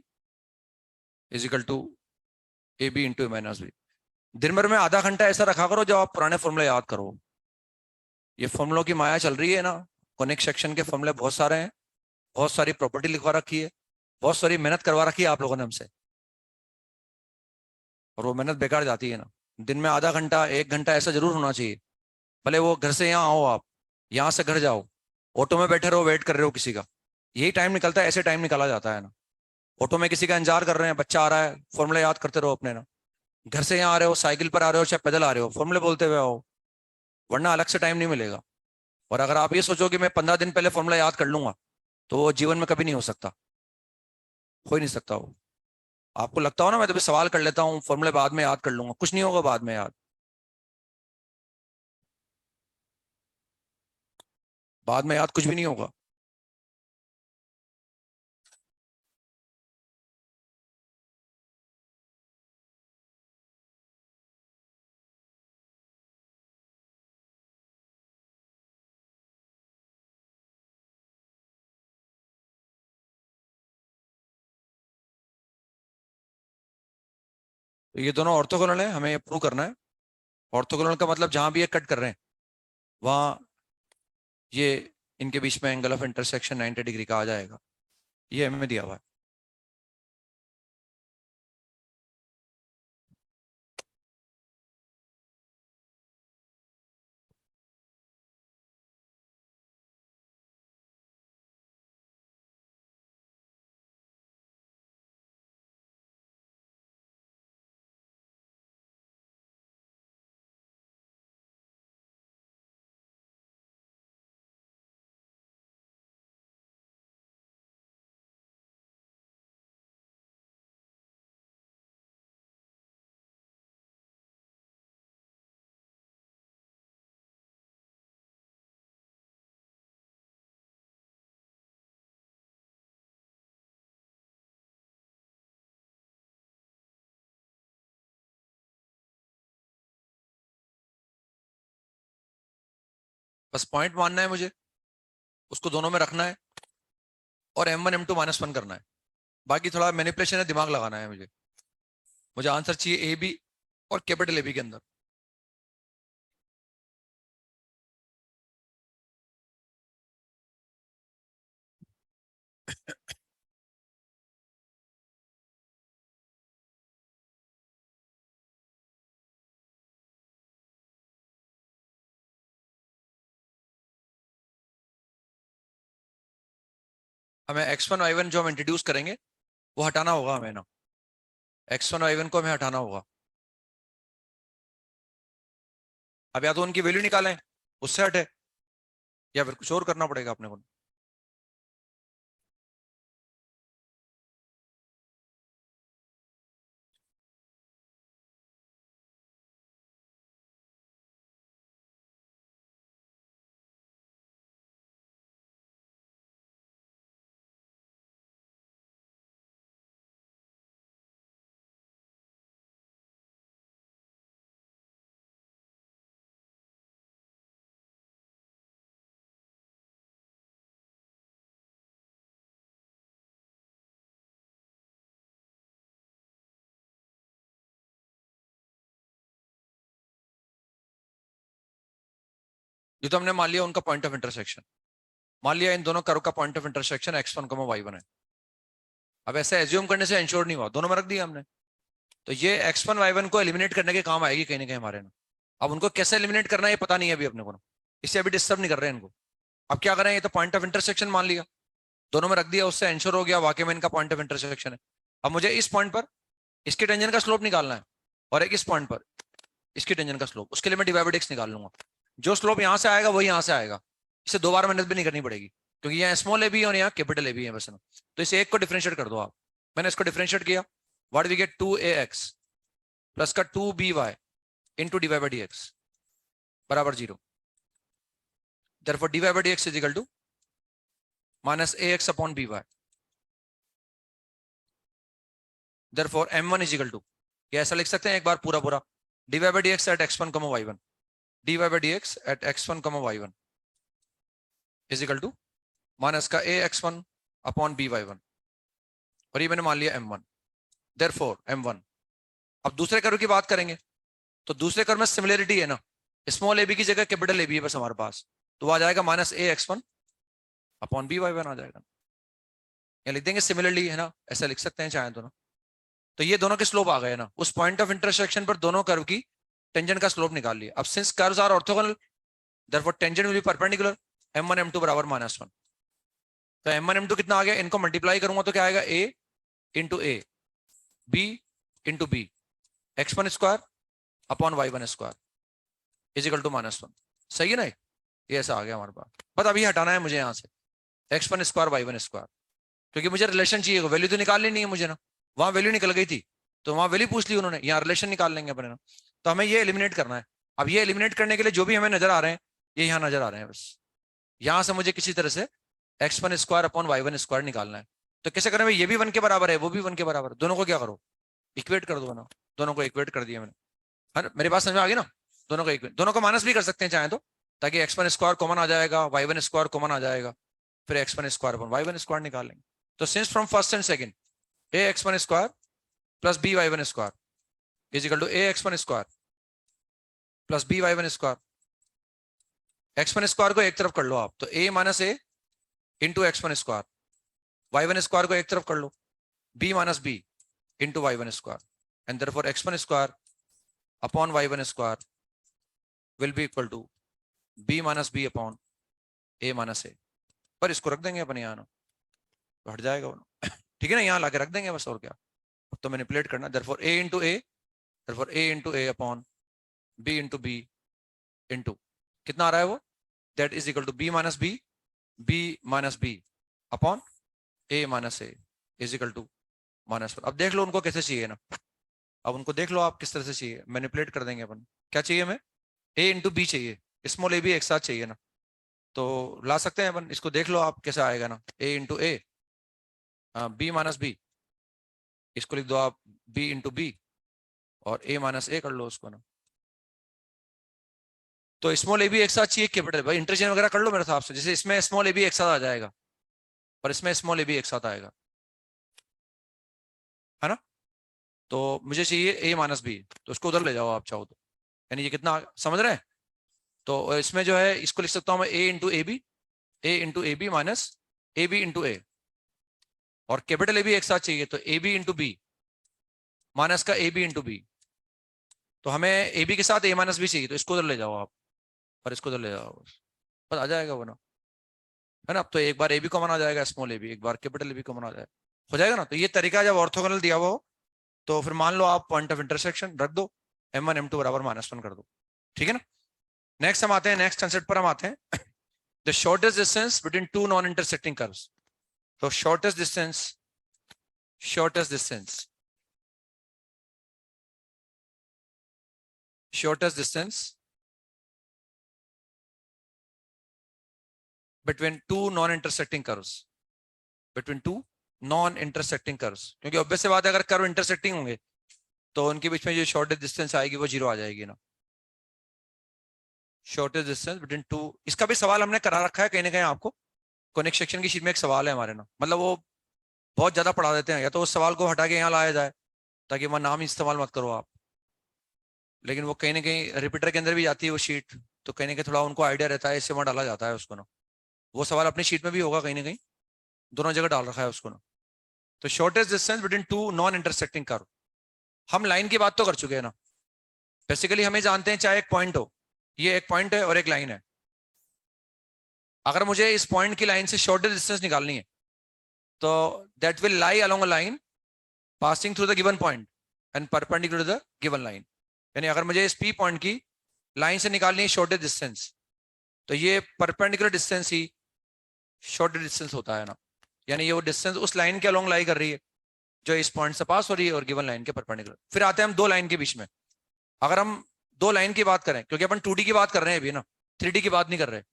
S1: is equal to ab into a minus b। दिन भर में आधा घंटा ऐसा रखा करो जब आप पुराने फॉर्मूले याद करो। ये फॉर्मूलों की माया चल रही है ना, कॉनिक सेक्शन के फॉर्मूले बहुत सारे हैं, बहुत सारी प्रॉपर्टी लिखवा रखी है, बहुत सारी मेहनत करवा रखी है आप लोगों ने हमसे, और वो मेहनत बेकार जाती है ना। दिन में आधा घंटा 1 घंटा ऐसा जरूर होना चाहिए। भले वो घर से यहाँ आओ, आप यहाँ से घर जाओ, ऑटो में बैठे रहो, वेट कर रहे हो किसी का, यही टाइम निकलता है, ऐसे टाइम निकाला जाता है ना। ऑटो में किसी का इंतजार कर रहे हैं, बच्चा आ रहा है, फॉर्मूला याद करते रहो अपने ना। घर से यहाँ आ रहे हो, साइकिल पर आ रहे हो, चाहे पैदल आ रहे हो, फॉर्मूले बोलते हुए आओ, वरना अलग से टाइम नहीं मिलेगा। और अगर आप ये सोचो कि मैं 15 दिन पहले फॉर्मूला याद कर लूंगा, तो वो जीवन में कभी नहीं हो सकता, हो ही नहीं सकता वो। आपको लगता हो ना मैं तो भी सवाल कर लेता हूँ, फॉर्मूले बाद में याद कर लूंगा, कुछ नहीं होगा बाद में याद। बाद में याद कुछ भी नहीं होगा। तो ये दोनों ऑर्थोगोनल है, हमें प्रूव करना है। ऑर्थोगोनल का मतलब जहां भी ये कट कर रहे हैं वहां ये इनके बीच में एंगल ऑफ इंटरसेक्शन 90 डिग्री का आ जाएगा। ये हमें दिया हुआ है। बस पॉइंट मानना है मुझे, उसको दोनों में रखना है और m1 m2 -1 करना है। बाकी थोड़ा मैनिपुलेशन है, दिमाग लगाना है मुझे। मुझे आंसर चाहिए ए बी और कैपिटल ए बी के अंदर। हमें x1 y1 जो हम इंट्रोड्यूस करेंगे वो हटाना होगा हमें ना। x1 y1 को हमें हटाना होगा। अब या तो उनकी वैल्यू निकालें उससे हटे, या फिर कुछ और करना पड़ेगा अपने को। ये तो हमने मान लिया उनका पॉइंट ऑफ इंटरसेक्शन, मान लिया इन दोनों कर्व का point of intersection x1 y1 है। अब ऐसे एज्यूम करने से इंश्योर नहीं हुआ, दोनों में रख दिया हमने, तो ये x1 y1 को एलिमिनेट करने के काम आएगी कहीं ना कहीं हमारे ना। अब उनको कैसे एलिमिनेट करना है ये पता नहीं है अभी अपने को ना, इससे अभी डिस्टर्ब नहीं कर रहे हैं इनको। अब क्या करें, ये तो पॉइंट ऑफ इंटरसेक्शन मान लिया, दोनों में रख दिया, उससे इंश्योर हो गया वाकई में इनका पॉइंट ऑफ इंटरसेक्शन है। अब मुझे इस पॉइंट पर इसके टेंजेंट का स्लोप निकालना है, और एक इस पॉइंट पर इसकी टेंजेंट का स्लोप, उसके लिए मैं डिवाइड निकाल लूंगा। जो स्लोप यहाँ से आएगा वही यहाँ से आएगा, इसे दो बार मेहनत भी नहीं करनी पड़ेगी, क्योंकि यहाँ स्मॉल ए भी है और यहाँ कैपिटल ए भी है बस ना। तो इसे एक को डिफरेंशिएट कर दो आप, मैंने इसको डिफरेंशिएट किया, what we gate 2ax plus का 2by into dy by dx बराबर 0। therefore dy by dx is equal to minus ax upon by। therefore m1 is equal to, ये ऐसा लिख सकते हैं एक बार पूरा पूरा, dy by dx at x1 y1, dy by dx at x1 y1 is equal to minus का ax1 अपॉन by1, और ये मैंने मान लिया m1। therefore m1, अब दूसरे कर्व की बात करेंगे, तो दूसरे कर्व में सिमिलरिटी है ना, स्मॉल ए बी की जगह कैपिटल ए बी है बस हमारे पास, तो वो आ जाएगा माइनस ax1 अपॉन by1 आ जाएगा, या लिख देंगे सिमिलरली है ना, ऐसा लिख सकते हैं चाहे तो ना। तो ये दोनों के स्लोप आ गए ना, उस पॉइंट ऑफ इंटरसेक्शन पर दोनों कर्व की टेंजेंट का स्लोप निकाल लिया। अब since curves are orthogonal therefore tangent will be perpendicular, m1 m2 बराबर -1। तो m1 m2 कितना आ गया, इनको मल्टीप्लाई करूंगा तो क्या आएगा, a into A B into b x1 square upon y1 square is equal to -1। सही है ना, ये ऐसा आ गया हमारे पास। बस अभी हटाना है मुझे यहाँ से x1 स्क्वायर y1 स्क्वायर, क्योंकि मुझे रिलेशन चाहिए, वैल्यू तो निकालनी नहीं है मुझे ना, वहां वैल्यू निकल गई थी तो वहां वैल्यू पूछ ली उन्होंने, यहाँ रिलेशन निकाल लेंगे अपने ना। तो हमें ये एलिमिनेट करना है। अब ये एलिमिनेट करने के लिए जो भी हमें नजर आ रहे हैं ये यहाँ नजर आ रहे हैं, बस यहाँ से मुझे किसी तरह से x1 square upon y1 square निकालना है। तो कैसे करें, ये भी 1 के बराबर है वो भी 1 के बराबर, दोनों को क्या करो, इक्वेट कर दो ना। दोनों को इक्वेट कर दिया मैंने, है मेरे पास समझ में आ गई ना। दोनों को इक्वेट, दोनों को माइनस भी कर सकते हैं चाहे तो, ताकि x1 स्क्वायर कॉमन आ जाएगा, y1 स्क्वायर कॉमन आ जाएगा, फिर x1 square upon y1 square निकालेंगे। तो since from first and second ax1 square plus by1 square is equal to ax1 square plus by1 square, x1 square को एक तरफ कर लो आप, तो a minus A into x1 square, y1 square को एक तरफ कर लो, b minus B into y1 square, and therefore x1 square upon y1 square will be equal to b minus B upon a minus A. पर इसको रख देंगे अपने यहाँ ना, तो हट जाएगा वो, ठीक है ना, यहाँ लाके रख देंगे बस, और क्या। अब तो मैनिपुलेट करना, therefore a into a, therefore a into a upon b into b into कितना आ रहा है वो, that is equal to b minus B upon a minus a is equal to -1। अब देख लो उनको कैसे चाहिए ना, अब उनको देख लो आप किस तरह से चाहिए, मैनिपुलेट कर देंगे अपन। क्या चाहिए हमें, a इंटू बी चाहिए, स्मॉल ए भी एक साथ चाहिए ना, तो ला सकते हैं अपन, इसको देख लो आप कैसा आएगा ना, a into A B minus b, इसको लिख दो आप b इंटू बी और a माइनस ए कर लो उसको ना। तो स्मॉल ए भी एक साथ चाहिए कैपिटल, भाई इंटरचेंज वगैरह कर लो मेरे हिसाब से, जैसे इसमें स्मॉल ए भी एक साथ आ जाएगा और इसमें स्मॉल ए भी एक साथ आएगा, है ना। तो मुझे चाहिए a माइनस बी, तो उसको उधर ले जाओ आप चाहो तो, यानी ये कितना समझ रहे हैं। तो इसमें जो है इसको लिख सकता हूं मैं a into A B minus A B into A, और कैपिटल ए भी एक साथ चाहिए, तो A B into B minus का ए बी इंटू बी, तो हमें ए बी के साथ a माइनस बी चाहिए, तो इसको उधर ले जाओ आप और इसको उधर ले जाओ, बस आ जाएगा वो ना, है ना। अब तो एक बार ए बी कॉमन आ जाएगा, स्मॉल ए बी, एक बार कैपिटल ए बी कॉमन आ जाएगा, हो जाएगा ना। तो ये तरीका जब ऑर्थोगोनल दिया हुआ हो तो फिर मान लो आप पॉइंट ऑफ इंटरसेक्शन रख दो, m1 m2 बराबर -1 कर दो, ठीक है ना। नेक्स्ट हम आते हैं, नेक्स्ट कंसेप्ट पर हम आते हैं, the shortest distance between two non intersecting curves. तो shortest distance shortest distance between two non-intersecting curves, क्योंकि ऑब्वियस सी बात है अगर कर्व इंटरसेक्टिंग होंगे तो उनके बीच में जो शॉर्टेस्ट डिस्टेंस आएगी वो 0 आ जाएगी ना। शॉर्टेस्ट डिस्टेंस बिटवीन टू, इसका भी सवाल हमने करा रखा है कहीं ना कहीं आपको, कॉनिक सेक्शन की शीट में एक सवाल है हमारे ना, मतलब वो बहुत ज्यादा पढ़ा देते हैं, या तो उस सवाल को हटा के यहाँ लाया जाए ताकि वह नाम इस्तेमाल मत करो आप, लेकिन वो कहीं ना कहीं रिपीटर के अंदर भी जाती है वो शीट, तो कहीं ना कहीं थोड़ा उनको आइडिया रहता है, इससे वहाँ डाला जाता है उसको ना। वो सवाल अपनी शीट में भी होगा कहीं ना कहीं, दोनों जगह डाल रखा है उसको ना। तो shortest distance between two non intersecting curve, हम लाइन की बात तो कर चुके हैं ना। बेसिकली हमें जानते हैं चाहे एक पॉइंट हो, ये एक पॉइंट है और एक लाइन है, अगर मुझे इस पॉइंट की लाइन से शॉर्टेस्ट डिस्टेंस निकालनी है तो that will lie along a line passing through the given point and perpendicular to the given line. यानी अगर मुझे इस पी पॉइंट की लाइन से निकालनी है शॉर्टेस्ट डिस्टेंस, तो ये परपेंडिकुलर डिस्टेंस ही शॉर्टेस्ट डिस्टेंस होता है ना। यानी ये वो डिस्टेंस उस लाइन के अलोंग लाई कर रही है जो इस पॉइंट से पास हो रही है और गिवन लाइन के परपेंडिकुलर। फिर आते हैं हम दो लाइन के बीच में, अगर हम दो लाइन की बात करें, क्योंकि अपन 2D की बात कर रहे हैं अभी ना, 3D की बात नहीं कर रहे।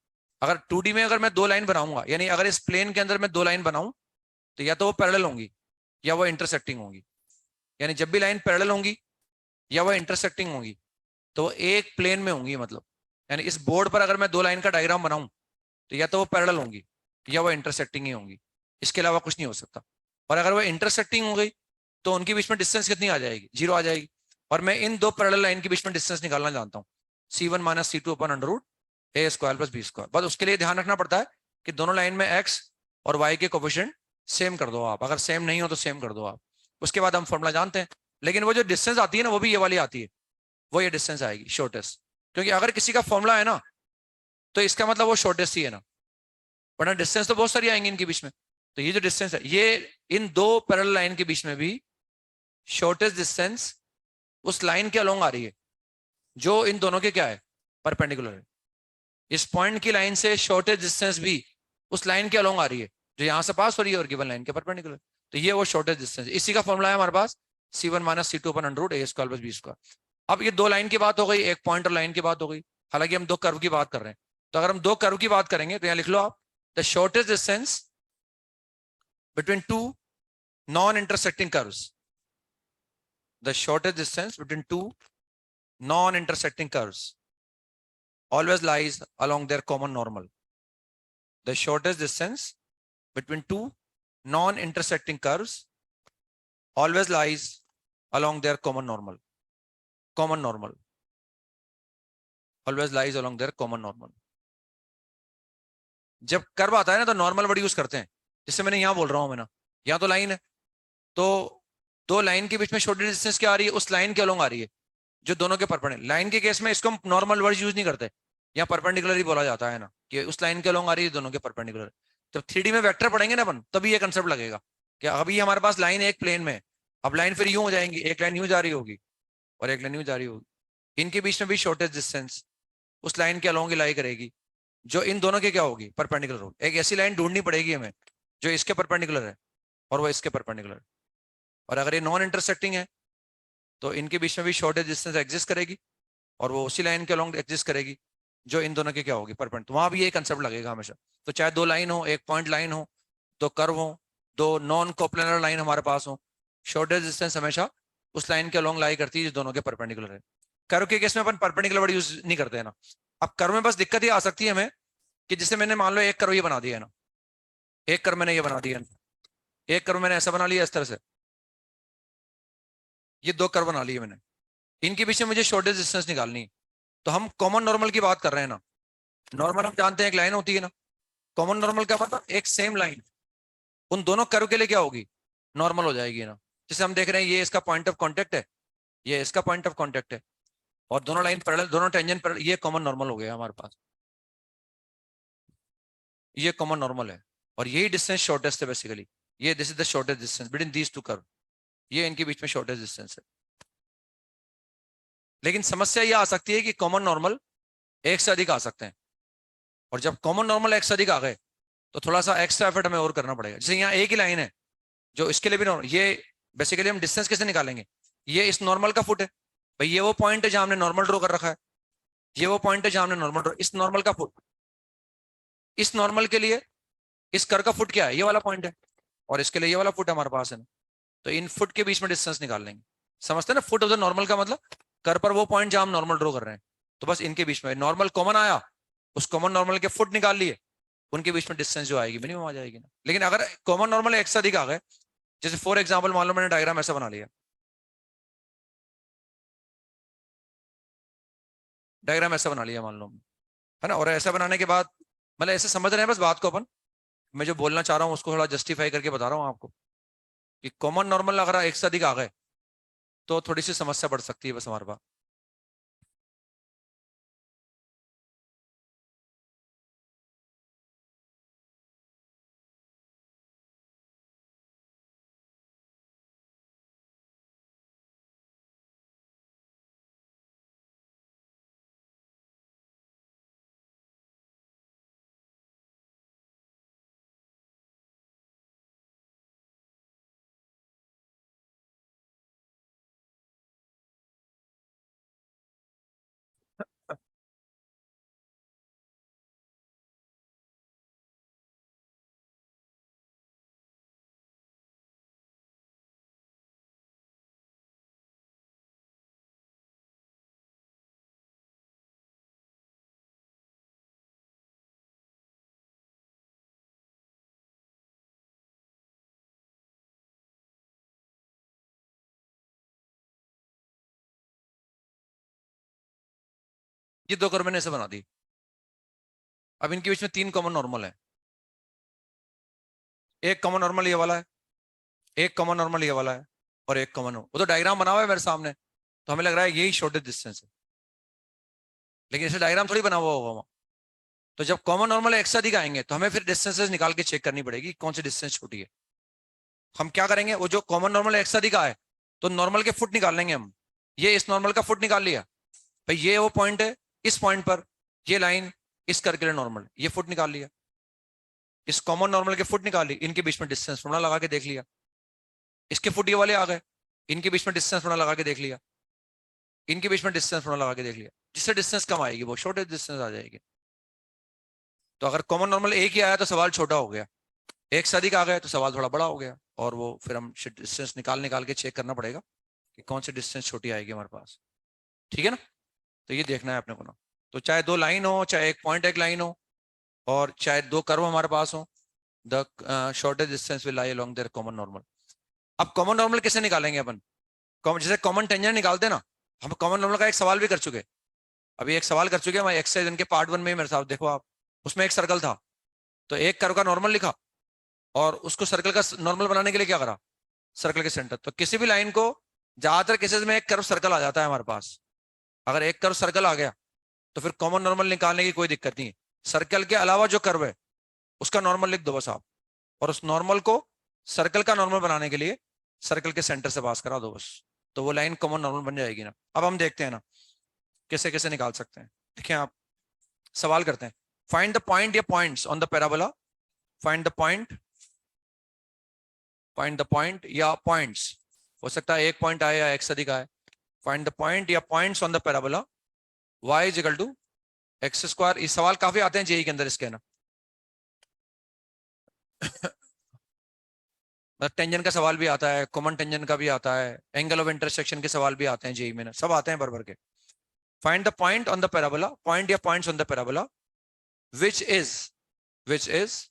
S1: अगर 2D में अगर मैं दो लाइन बनाऊंगा, यानी अगर इस प्लेन के अंदर मैं दो लाइन बनाऊं तो या तो वो पैरेलल होंगी या वो इंटरसेक्टिंग होंगी। यानी जब भी लाइन पैरेलल होंगी या वो इंटरसेक्टिंग होंगी तो वो एक प्लेन में होंगी, मतलब यानी इस बोर्ड पर अगर मैं दो लाइन का डायग्राम बनाऊं तो या तो वो पैरेलल होंगी या वो इंटरसेक्टिंग ही होंगी, इसके अलावा कुछ नहीं हो सकता। और अगर वो इंटरसेक्टिंग हो गई तो उनके बीच में डिस्टेंस कितनी आ जाएगी, 0 आ जाएगी। और मैं इन दो पैरेलल लाइन के बीच में डिस्टेंस निकालना जानता हूँ, C1 - C2 अपन √a² + b²। बस उसके लिए ध्यान रखना पड़ता है कि दोनों लाइन में x और y के कोफिशिएंट सेम कर दो आप, अगर सेम नहीं हो तो सेम कर दो आप। उसके बाद हम फॉर्मूला जानते हैं, लेकिन वो जो डिस्टेंस आती है ना वो भी ये वाली आती है, वो ये डिस्टेंस आएगी शॉर्टेस्ट, क्योंकि अगर किसी का फॉर्मूला है ना तो इसका मतलब वो शॉर्टेस्ट ही है ना, वरना डिस्टेंस तो बहुत सारी आएंगी इनके बीच में। तो ये जो डिस्टेंस है ये इन दो पैरेलल लाइन के बीच में भी शॉर्टेस्ट डिस्टेंस उस लाइन के अलोंग आ रही है जो इन दोनों के क्या है, परपेंडिकुलर है। इस पॉइंट की लाइन से शॉर्टेस्ट डिस्टेंस भी उस लाइन के अलोंग आ रही है जो यहां से पास हो रही है और गिवन लाइन के परपेंडिकुलर। तो ये वो शॉर्टेस्ट डिस्टेंस, इसी का फॉर्मूला है हमारे पास C1 - C2 √a² + b²। अब ये दो लाइन की बात हो गई, एक पॉइंट और लाइन की बात हो गई, हालांकि हम दो कर्व की बात कर रहे हैं। तो अगर हम दो कर्व की बात करेंगे तो यहां लिख लो आप, the shortest distance between two non intersecting curves, the shortest distance between two non-intersecting curves always lies along their common normal. The shortest distance between two non-intersecting curves always lies along their common normal. Common normal always lies along their common normal. जब कर्व आता है ना तो नॉर्मल वर्ड यूज करते हैं, जिससे मैंने यहां बोल रहा हूं मैं ना, यहां तो लाइन है, तो दो लाइन के बीच में शॉर्टेस्ट डिस्टेंस क्या आ रही है, उस लाइन के अलोंग आ रही है जो दोनों के परपेंडिकुलर। लाइन के केस में इसको हम नॉर्मल वर्ड यूज नहीं करते, यहाँ परपेंडिकुलर ही बोला जाता है ना, कि उस लाइन के अलोंग आ रही है दोनों के परपेंडिकुलर। जब 3D में वेक्टर पढ़ेंगे ना अपन तभी ये कंसेप्ट लगेगा कि अभी हमारे पास लाइन एक प्लेन में, अब लाइन फिर यूं हो जाएंगी, एक लाइन यूं जा रही होगी और एक लाइन यूं जा रही होगी, इनके बीच में भी शॉर्टेस्ट डिस्टेंस उस लाइन के अलोंग ही लाई करेगी जो इन दोनों के क्या होगी, परपेंडिकुलर होगी। एक ऐसी लाइन ढूंढनी पड़ेगी हमें जो इसके परपेंडिकुलर है और वो इसके परपेंडिकुलर है। और अगर ये नॉन इंटरसेक्टिंग है तो इनके बीच में भी शॉर्टेस्ट डिस्टेंस एग्जिस्ट करेगी और वो उसी लाइन के अलोंग एग्जिस्ट करेगी जो इन दोनों के क्या होगी, परपेंडिकुलर। तो वहां भी ये कंसेप्ट लगेगा हमेशा। तो चाहे दो लाइन हो, एक पॉइंट लाइन हो, दो कर्व हो, दो नॉन कोप्लेनर लाइन हमारे पास हो, शॉर्टेस्ट डिस्टेंस हमेशा उस लाइन के अलोंग लाई करती है जो दोनों के परपेंडिकुलर है। कर्व के केस में अपन परपेंडिकुलर वर्ड यूज नहीं करते हैं ना। अब कर्व में बस दिक्कत ये आ सकती है हमें कि जिससे मैंने मान लो एक कर्व ये बना दिया है ना, एक कर्व मैंने ये बना दिया, एक कर्व मैंने ऐसा बना लिया इस तरह से, ये दो कर्व बना लिए मैंने, इनके पीछे मुझे शॉर्टेस्ट डिस्टेंस निकालनी है। तो हम कॉमन नॉर्मल की बात कर रहे हैं ना। नॉर्मल हम जानते हैं एक लाइन होती है ना, कॉमन नॉर्मल क्या मतलब, एक सेम लाइन उन दोनों कर्व के लिए क्या होगी, नॉर्मल हो जाएगी ना। जैसे हम देख रहे हैं ये इसका पॉइंट ऑफ कांटेक्ट है, ये इसका पॉइंट ऑफ कांटेक्ट है, और दोनों लाइन पैरेलल, दोनों टेंजेंट पैरेलल, ये कॉमन नॉर्मल हो गया हमारे पास, ये कॉमन नॉर्मल है। और यही डिस्टेंस शॉर्टेस्ट है बेसिकली, ये this is the shortest distance between these two curve. ये इनके बीच में शॉर्टेज डिस्टेंस है। लेकिन समस्या ये आ सकती है कि कॉमन नॉर्मल एक से अधिक आ सकते हैं, और जब कॉमन नॉर्मल एक से अधिक आ गए तो थोड़ा सा एक्स्ट्रा एफर्ट हमें और करना पड़ेगा। जैसे यहाँ एक ही लाइन है जो इसके लिए भी नॉर्मल, ये बेसिकली हम डिस्टेंस कैसे निकालेंगे, ये इस नॉर्मल का फुट है भाई, ये वो पॉइंट है जहां हमने नॉर्मल ड्रॉ कर रखा है, ये वो पॉइंट है जहां हमने नॉर्मल ड्रॉ, इस नॉर्मल का फुट, इस नॉर्मल के लिए इस कर का फुट क्या है, ये वाला पॉइंट है, और इसके लिए ये वाला फुट हमारे पास है ना, तो इन फुट के बीच में डिस्टेंस निकाल लेंगे। समझते हैं ना, फुट ऑफ द नॉर्मल का मतलब कर पर वो पॉइंट जहां हम नॉर्मल ड्रॉ कर रहे हैं, तो बस इनके बीच में नॉर्मल कॉमन आया, उस कॉमन नॉर्मल के फुट निकाल लिए, उनके बीच में डिस्टेंस जो आएगी मिनिमम आ जाएगी ना। लेकिन अगर कॉमन नॉर्मल एक से अधिक आ गए, जैसे फॉर एग्जाम्पल मान लो मैंने डायग्राम ऐसा बना लिया, डायग्राम ऐसा बना लिया मान लो, है ना, और ऐसा बनाने के बाद मतलब ऐसे समझ रहे हैं बस बात को अपन, मैं जो बोलना चाह रहा हूँ उसको थोड़ा जस्टिफाई करके बता रहा हूँ आपको, कि कॉमन नॉर्मल अगर एक से अधिक आ गए तो थोड़ी सी समस्या बढ़ सकती है बस हमारे पास। ये दो कर्व मैंने ऐसे बना दी, अब इनके बीच में तीन कॉमन नॉर्मल है, एक कॉमन नॉर्मल ये वाला है, एक कॉमन नॉर्मल ये वाला है, और एक कॉमन, वो तो डायग्राम बना हुआ है मेरे सामने, तो हमें लग रहा है यही शॉर्टेज डिस्टेंस है, लेकिन इसे डायग्राम थोड़ी बना हुआ होगा वहाँ। तो जब कॉमन नॉर्मल एक से अधिक आएंगे तो हमें फिर डिस्टेंसेस निकाल के चेक करनी पड़ेगी कौन सी डिस्टेंस छोटी है। हम क्या करेंगे, वो जो कॉमन नॉर्मल एक से अधिक आए तो नॉर्मल के फुट निकाल लेंगे हम, ये इस नॉर्मल का फुट निकाल लिया भाई, ये वो पॉइंट है, इस पॉइंट पर ये लाइन इस कर के लिए नॉर्मल, ये फुट निकाल लिया, इस कॉमन नॉर्मल के फुट निकाल ली, इनके बीच में डिस्टेंस फॉर्मूला लगा के देख लिया, इसके फुट ये वाले आ गए, इनके बीच में डिस्टेंस फॉर्मूला लगा के देख लिया, इनके बीच में डिस्टेंस फॉर्मूला लगा के देख लिया, जिससे डिस्टेंस कम आएगी वो शॉर्टेज डिस्टेंस आ जाएगी। तो अगर कॉमन नॉर्मल एक ही आया तो सवाल छोटा हो गया, एक से अधिक आ गया तो सवाल थोड़ा बड़ा हो गया, और वो फिर हम डिस्टेंस निकाल निकाल के चेक करना पड़ेगा कि कौन सी डिस्टेंस छोटी आएगी हमारे पास। ठीक है ना, तो ये देखना है अपने को ना, तो चाहे दो लाइन हो, चाहे एक पॉइंट एक लाइन हो, और चाहे दो कर्व हमारे पास हो, the shortage distance will lie along their common normal. अब कॉमन नॉर्मल कैसे निकालेंगे अपन, जैसे कॉमन टेंजेंट निकालते हैं ना, हम कॉमन नॉर्मल का एक सवाल भी कर चुके, अभी एक सवाल कर चुके हैं हमारे एक्सरसाइज इनके पार्ट 1 में मेरे साथ देखो आप, उसमें एक सर्कल था, तो एक कर्व का नॉर्मल लिखा, और उसको सर्कल का नॉर्मल बनाने के लिए क्या करा, सर्कल के सेंटर, तो किसी भी लाइन को ज्यादातर केसेस में एक कर्व सर्कल आ जाता है हमारे पास, अगर एक कर्व सर्कल आ गया तो फिर कॉमन नॉर्मल निकालने की कोई दिक्कत नहीं है, सर्कल के अलावा जो कर्व है उसका नॉर्मल लिख दो बस आप, और उस नॉर्मल को सर्कल का नॉर्मल बनाने के लिए सर्कल के सेंटर से पास करा दो बस, तो वो लाइन कॉमन नॉर्मल बन जाएगी ना। अब हम देखते हैं ना कैसे कैसे निकाल सकते हैं, देखिए आप सवाल करते हैं, फाइंड द पॉइंट या points on the parabola, find the point, find the point या पॉइंट्स, हो सकता है एक पॉइंट आए या एक से अधिक आए, फाइंड द पॉइंट या points on the parabola y is equal to x square. ये सवाल काफी आते हैं जेई के अंदर इसके ना टेंजन का सवाल भी आता है, कॉमन टेंजन का भी आता है, एंगल ऑफ इंटरसेक्शन के सवाल भी आते हैं जेई में ना, सब आते हैं भर भर के। Find the point on the parabola, point या points on the parabola which is, which is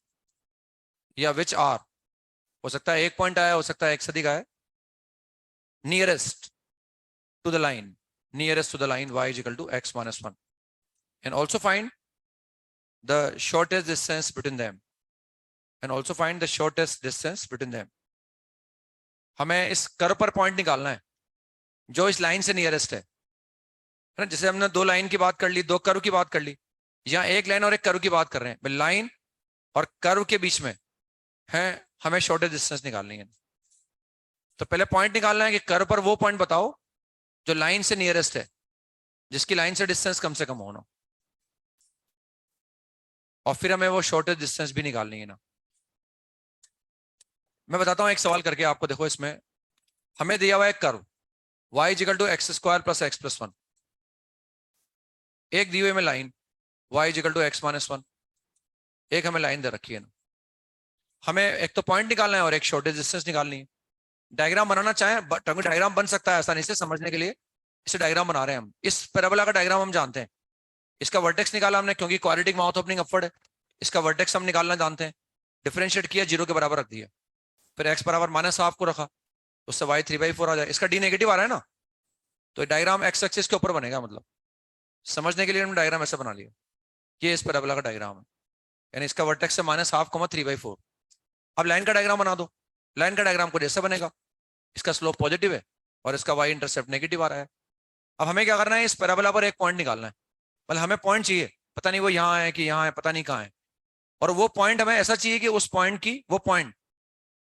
S1: या विच आर, हो सकता है एक पॉइंट आया, हो सकता है एक से अधिक आया, nearest to the line, nearest to the line y is equal to x minus 1, and also find the shortest distance between them, and also find the shortest distance between them। हमें इस कर्व पर पॉइंट निकालना है जो इस लाइन से नियरेस्ट है ना, जैसे हमने दो लाइन की बात कर ली, दो कर्व की बात कर ली, यहाँ एक लाइन और एक कर्व की बात कर रहे हैं, लाइन और कर्व के बीच में है, हमें शॉर्टेस्ट डिस्टेंस निकालनी है। तो पहले पॉइंट निकालना है कि कर्व पर वो पॉइंट बताओ जो लाइन से नियरेस्ट है, जिसकी लाइन से डिस्टेंस कम से कम होना, और फिर हमें वो शॉर्टेस्ट डिस्टेंस भी निकालनी है ना। मैं बताता हूं एक सवाल करके आपको। देखो इसमें हमें दिया हुआ है curve y equal to x square plus x plus one, एक दी हुई में line y equal to x minus one, एक हमें लाइन दे रखी है ना। हमें एक तो पॉइंट निकालना है और एक शॉर्टेज डिस्टेंस निकालनी है। डायग्राम बनाना चाहें डायग्राम बन सकता है आसानी से समझने के लिए, इसे डायग्राम बना रहे हैं हम। इस पैराबोला का डायग्राम हम जानते हैं, इसका वर्टेक्स निकाला हमने क्योंकि क्वाड्रेटिक माउथ ओपनिंग अपवर्ड है, इसका वर्टेक्स हम निकालना जानते हैं, डिफरेंशिएट किया, जीरो के बराबर रख दिया, फिर एक्स बराबर माइनस हाफ को रखा, उससे वाई 3/4 आ जाए। इसका डी नेगेटिव आ रहा है ना, तो डायग्राम एक्स एक्सिस के ऊपर बनेगा। मतलब समझने के लिए हमने डायग्राम ऐसे बना लिया, ये इस पैराबोला का डायग्राम है, यानी इसका वर्टेक्स से माइनस हाफ कोमा 3/4। अब लाइन का डायग्राम बना दो, लाइन का डायग्राम को जैसे बनेगा, इसका स्लोप पॉजिटिव है और इसका वाई इंटरसेप्ट नेगेटिव आ रहा है। अब हमें क्या करना है, इस पैराबोला पर एक पॉइंट निकालना है। मतलब हमें पॉइंट चाहिए, पता नहीं वो यहाँ है कि यहाँ है, पता नहीं कहाँ है, और वो पॉइंट हमें ऐसा चाहिए कि उस पॉइंट की वो पॉइंट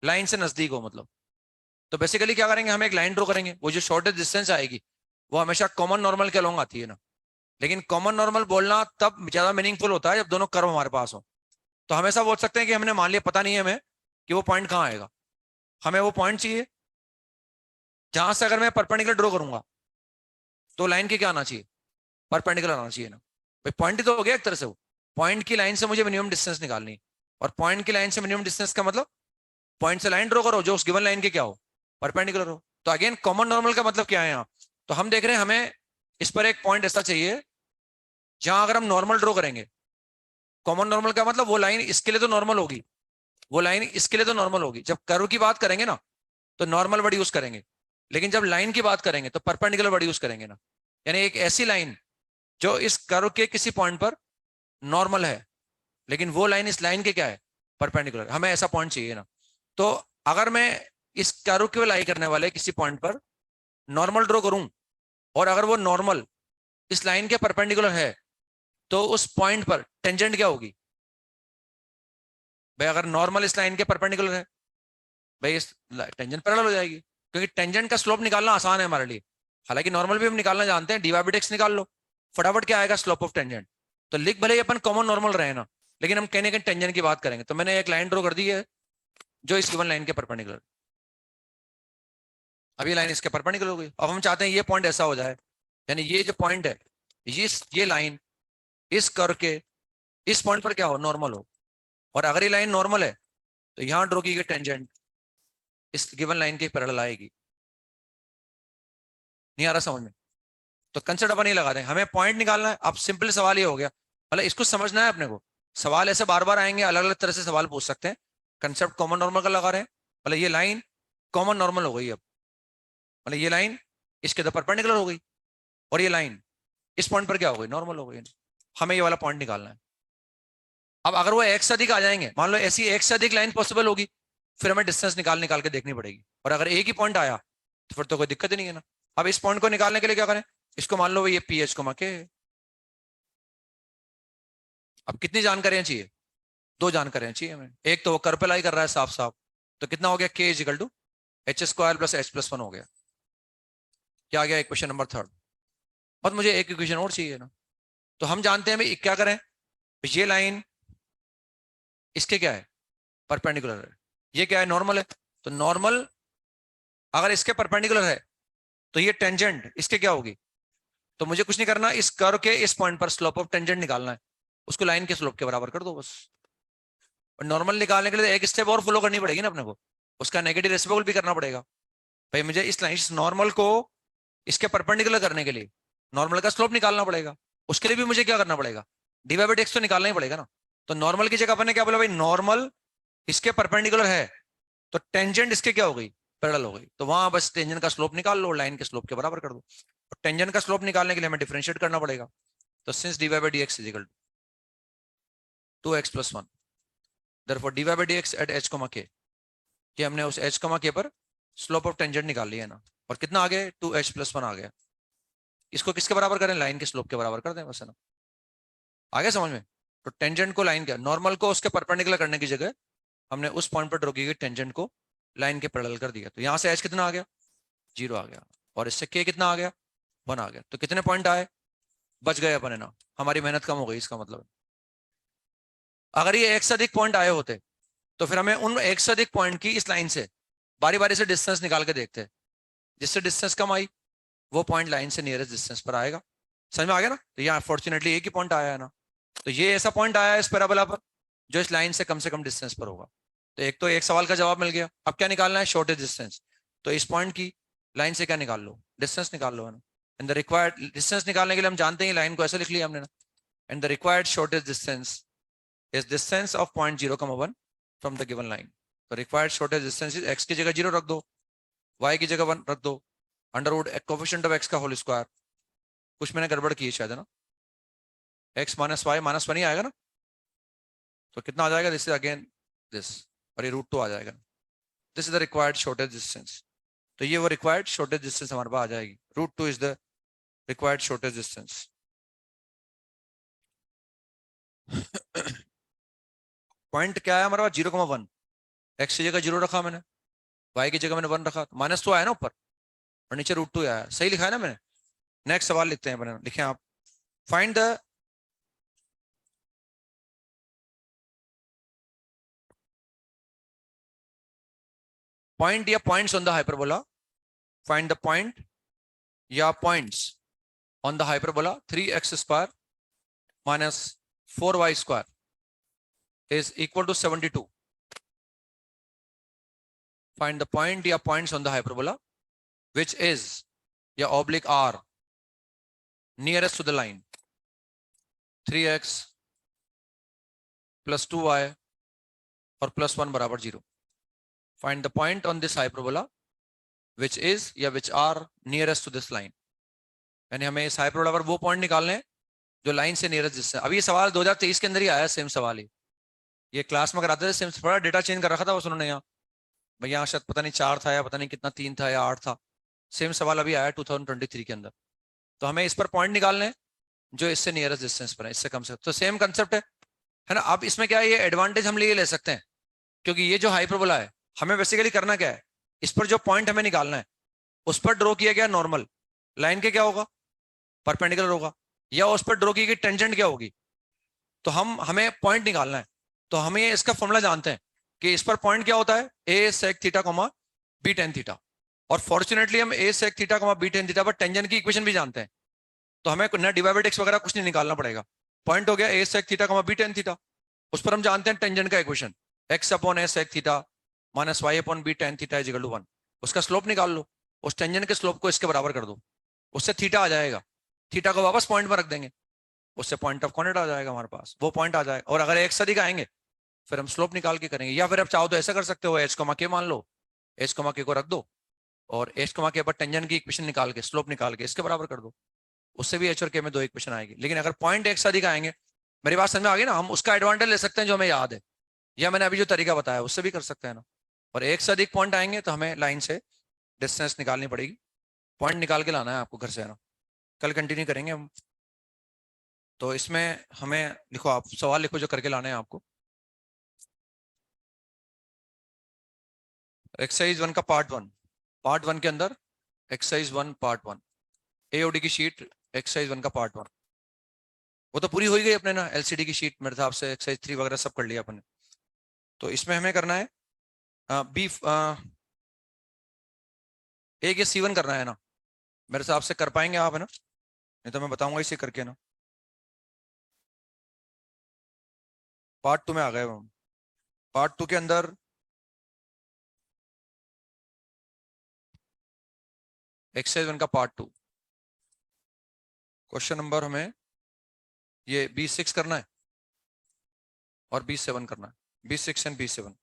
S1: लाइन से नजदीक हो। मतलब तो बेसिकली क्या करेंगे, हम एक लाइन ड्रॉ करेंगे, वो जो शॉर्टेस्ट डिस्टेंस आएगी वो हमेशा कॉमन नॉर्मल के अलोंग आती है ना। लेकिन कॉमन नॉर्मल बोलना तब ज्यादा मीनिंगफुल होता है जब दोनों कर्व हमारे पास हो। तो हमेशा बोल सकते हैं कि हमने मान लिया पता नहीं है हमें कि वो पॉइंट कहाँ आएगा, हमें वो पॉइंट चाहिए जहां से अगर मैं परपेंडिकुलर ड्रॉ करूंगा तो लाइन के क्या आना चाहिए, परपेंडिकुलर आना चाहिए ना। भाई पॉइंट ही तो हो गया एक तरह से, वो पॉइंट की लाइन से मुझे मिनिमम डिस्टेंस निकालनी, और पॉइंट की लाइन से मिनिमम डिस्टेंस का मतलब पॉइंट से लाइन ड्रॉ करो जो उस गिवन लाइन के क्या हो, परपेंडिकुलर हो। तो अगेन कॉमन नॉर्मल का मतलब क्या है यहाँ, तो हम देख रहे हैं हमें इस पर एक पॉइंट ऐसा चाहिए जहां अगर हम नॉर्मल ड्रॉ करेंगे, कॉमन नॉर्मल का मतलब वो लाइन इसके लिए तो नॉर्मल होगी, वो लाइन इसके लिए तो नॉर्मल होगी। जब कर्व की बात करेंगे ना तो नॉर्मल वर्ड यूज करेंगे, लेकिन जब लाइन की बात करेंगे तो परपेंडिकुलर वर्ड यूज करेंगे ना। यानी एक ऐसी लाइन जो इस कर्व के किसी पॉइंट पर नॉर्मल है, लेकिन वो लाइन इस लाइन के क्या है, परपेंडिकुलर, हमें ऐसा पॉइंट चाहिए ना। तो अगर मैं इस कर्व के लाई करने वाले किसी पॉइंट पर नॉर्मल ड्रॉ करूं, और अगर वो नॉर्मल इस लाइन के परपेंडिकुलर है, तो उस पॉइंट पर टेंजेंट क्या होगी भाई। अगर नॉर्मल इस लाइन के परपेंडिकुलर है, भाई इस टेंजेंट पैरेलल हो जाएगी, क्योंकि टेंजेंट का स्लोप निकालना आसान है हमारे लिए। हालांकि नॉर्मल भी हम निकालना जानते हैं, dy/dx निकाल लो, फटाफट क्या आएगा, स्लोप ऑफ टेंजेंट। तो लिख भले ही अपन कॉमन नॉर्मल रहे ना, लेकिन हम कहने के टेंजेंट की बात करेंगे। तो मैंने एक लाइन ड्रॉ कर दी है जो इस गिवन लाइन के परपेंडिकुलर, अब ये लाइन इसके परपेंडिकुलर हो गई। अब हम चाहते हैं ये पॉइंट ऐसा हो जाए, यानी ये जो पॉइंट है, ये लाइन इस कर्व के इस पॉइंट पर क्या हो, नॉर्मल हो। और अगर ये लाइन नॉर्मल है तो यहां ड्रॉ की गई टेंजेंट इस गिवन लाइन के पैरेलल आएगी। नहीं आ रहा समझ में, तो कंसेप्ट अपन नहीं लगा रहे, हमें पॉइंट निकालना है। अब सिंपल सवाल ये हो गया, मतलब इसको समझना है अपने को। सवाल ऐसे बार बार आएंगे, अलग अलग तरह से सवाल पूछ सकते हैं। कंसेप्ट कॉमन नॉर्मल का लगा रहे हैं, मतलब ये लाइन कॉमन नॉर्मल हो गई अब, मतलब ये लाइन इसके तो परपेंडिकुलर हो गई, और ये लाइन इस पॉइंट पर क्या हो गई, नॉर्मल हो गई। हमें ये वाला पॉइंट निकालना है। अब अगर वो एक से अधिक आ जाएंगे, मान लो ऐसी एक से अधिक लाइन पॉसिबल होगी, फिर हमें डिस्टेंस निकाल निकाल के देखनी पड़ेगी। और अगर एक ही पॉइंट आया तो फिर तो कोई दिक्कत ही नहीं है ना। अब इस पॉइंट को निकालने के लिए क्या करें, इसको मान लो ये पी एच को मके। अब कितनी जानकारियां चाहिए, दो जानकारियां चाहिए हमें। एक तो वो कर्व पे लाई कर रहा है साफ साफ, तो कितना हो गया, k is equal to h square plus h plus one हो गया। क्या आ गया, इक्वेशन नंबर थर्ड। बस मुझे एक इक्वेशन और चाहिए ना। तो हम जानते हैं भाई क्या करें, ये लाइन इसके क्या है, परपेंडिकुलर है, ये क्या है, नॉर्मल है। तो नॉर्मल अगर इसके परपेंडिकुलर है तो ये टेंजेंट इसके क्या होगी। तो मुझे कुछ नहीं करना, इस कर्व के इस पॉइंट पर स्लोप ऑफ टेंजेंट निकालना है, उसको लाइन के स्लोप के बराबर कर दो बस। और नॉर्मल निकालने के लिए एक स्टेप और फॉलो करनी पड़ेगी ना अपने को, उसका नेगेटिव रेसिप्रोकल भी करना पड़ेगा। भाई मुझे इस लाइन इस नॉर्मल को इसके परपेंडिकुलर करने के लिए नॉर्मल का स्लोप निकालना पड़ेगा, उसके लिए भी मुझे क्या करना पड़ेगा, dy/dx तो निकालना ही पड़ेगा ना। तो नॉर्मल की जगह अपन ने क्या बोला, भाई नॉर्मल इसके परपेंडिकुलर है तो टेंजेंट इसके क्या हो गई, पैरेलल हो गई। तो वहां बस टेंजेंट का स्लोप निकाल लो, लाइन के स्लोप के बराबर कर दो। तो टेंजेंट का स्लोप निकालने के लिए हमें डिफरेंशिएट करना पड़ेगा। तो since dy/dx is equal to 2x + 1, therefore dy/dx at h, k, कि हमने उस h, k पर स्लोप ऑफ टेंजेंट निकाल लिया ना। और कितना आ गया, 2h + 1 आ गया। इसको किसके बराबर करें, लाइन के स्लोप के बराबर कर दें बस, है ना। आ गया समझ में। तो टेंजेंट को लाइन का नॉर्मल को उसके परपेंडिकुलर करने की जगह हमने उस पॉइंट पर ड्रॉ की गई टेंजेंट को लाइन के पैरेलल कर दिया, तो यहाँ से एच कितना आ गया, 0 आ गया, और इससे के कितना आ गया, 1 आ गया। तो कितने पॉइंट आए, बच गए अपन है ना, हमारी मेहनत कम हो गई इसका मतलब। अगर ये एक से अधिक पॉइंट आए होते तो फिर हमें उन एक से अधिक पॉइंट की इस लाइन से बारी बारी से डिस्टेंस निकाल के देखते, जिससे डिस्टेंस कम आई वो पॉइंट लाइन से नियरेस्ट डिस्टेंस पर आएगा। समझ में आ गया ना। तो यहाँ फॉर्चुनेटली एक ही पॉइंट आया है ना, तो ये ऐसा पॉइंट आया है इस पैराबोला पर जो इस लाइन से कम डिस्टेंस पर होगा। तो एक सवाल का जवाब मिल गया। अब क्या निकालना है, शॉर्टेज डिस्टेंस। तो इस पॉइंट की लाइन से क्या निकाल लो, डिस्टेंस निकाल लो है ना। एंड द रिक्वायर्ड डिस्टेंस निकालने के लिए हम जानते हैं लाइन को ऐसे लिख लिया हमने ना। And the required shortest distance is distance of point 0,1 from the given line. तो required shortest distance is x की जगह 0 रख दो, वाई की जगह 1 रख दो, under root coefficient of x का होल स्क्वायर। कुछ मैंने गड़बड़ की है शायद है ना, एक्स माइनस वाई माइनस 1 ही आएगा ना, तो कितना आ जाएगा, दिस इज अगेन दिस, और ये √2 आ जाएगा। This is the required shortest distance. तो ये वो रिक्वायर्ड शॉर्टेज डिस्टेंस हमारे पास आ जाएगी, √2 is the required shortest distance. Point क्या है हमारे पास, 0,1। एक्स की जगह 0 रखा मैंने, वाई की जगह मैंने 1 रखा, तो माइनस तो आया ना ऊपर, और नीचे √2 आया, सही लिखा है ना मैंने। नेक्स्ट सवाल लिखते हैं मैंने, लिखे आप, फाइंड द पॉइंट या points on the hyperbola, find the point या points on the hyperbola 3x² minus 4y² is equal to 72. Find the point या points on the hyperbola which is या oblique r nearest to the line 3x plus 2y और plus 1 बराबर 0. Find the point on this hyperbola which is या which are nearest to this line. यानी हमें इस हाइपरबोला पर वो पॉइंट निकालने हैं जो लाइन से नियरेस्ट डिस्टेंस। अभी ये सवाल 2023 के अंदर ही आया, सेम सवाल ही, ये क्लास में कराते थे सेम, थोड़ा डेटा चेंज कर रखा था बस उन्होंने यहाँ, भैया यहाँ शायद पता नहीं 4 था या पता नहीं कितना 3 था या 8 था। सेम सवाल अभी आया 2023 के अंदर। तो हमें इस पर पॉइंट निकालने हैं जो इससे नियरेस्ट डिस्टेंस पर है, इससे कम से। तो सेम कंसेप्ट है ना। अब इसमें क्या है, ये एडवांटेज हम ले सकते हैं क्योंकि ये जो हाइपरबोला है, हमें बेसिकली करना क्या है, इस पर जो पॉइंट हमें निकालना है उस पर ड्रॉ किया गया नॉर्मल लाइन के क्या होगा, परपेंडिकुलर होगा, या उस पर ड्रॉ की गई टेंजेंट क्या होगी। तो हमें पॉइंट निकालना है, तो हमें इसका फॉर्मूला जानते हैं कि इस पर पॉइंट क्या होता है, a sec theta b tan theta. और फॉर्चुनेटली हम a sec theta b tan theta पर टेंजेंट की इक्वेशन भी जानते हैं, तो हमें ना डिवाइडेड वगैरह कुछ नहीं निकालना पड़ेगा। पॉइंट हो गया a sec theta b tan theta, उस पर हम जानते हैं टेंजेंट का इक्वेशन x अपॉन a sec theta minus y अपॉन b tan theta is equal to 1। उसका स्लोप निकाल लो, उस टेंजेंट के स्लोप को इसके बराबर कर दो, उससे थीटा आ जाएगा, थीटा को वापस पॉइंट पर रख देंगे, उससे पॉइंट ऑफ कॉन्टेक्ट आ जाएगा हमारे पास, वो पॉइंट आ जाएगा। और अगर एक से अधिक आएंगे फिर हम स्लोप निकाल के करेंगे, या फिर आप चाहो तो ऐसा कर सकते हो, h के मान लो, h के को रख दो और h के पर टेंजेंट की इक्वेशन निकाल के स्लोप निकाल के इसके बराबर कर दो, उससे भी h और k में 2 इक्वेशन आएगी। लेकिन अगर पॉइंट एक से अधिक आएंगे, मेरी बात समझ में आ गई ना, हम उसका एडवांटेज ले सकते हैं जो हमें याद है, या मैंने अभी जो तरीका बताया उससे भी कर सकते हैं ना। और एक से अधिक पॉइंट आएंगे तो हमें लाइन से डिस्टेंस निकालनी पड़ेगी, पॉइंट निकाल के लाना है आपको घर से, है ना। कल कंटिन्यू करेंगे हम। तो इसमें हमें लिखो, आप सवाल लिखो जो करके लाने हैं आपको। एक्सरसाइज 1 का पार्ट 1 के अंदर एक्सरसाइज 1 पार्ट 1 एओडी की शीट, एक्सरसाइज 1 का पार्ट 1 वो तो पूरी हो ही गई अपने ना, एलसीडी की शीट मेरे हिसाब से एक्सरसाइज 3 वगैरह सब कर लिया अपने। तो इसमें हमें करना है बी एक ये C1 करना है ना, मेरे हिसाब से कर पाएंगे आप, है ना, नहीं तो मैं बताऊंगा इसे करके ना। पार्ट 2 में आ गए हम, पार्ट 2 के अंदर एक्सरसाइज 1 का पार्ट 2 क्वेश्चन नंबर हमें ये B6 करना है और B7 करना है, B6 एंड B7।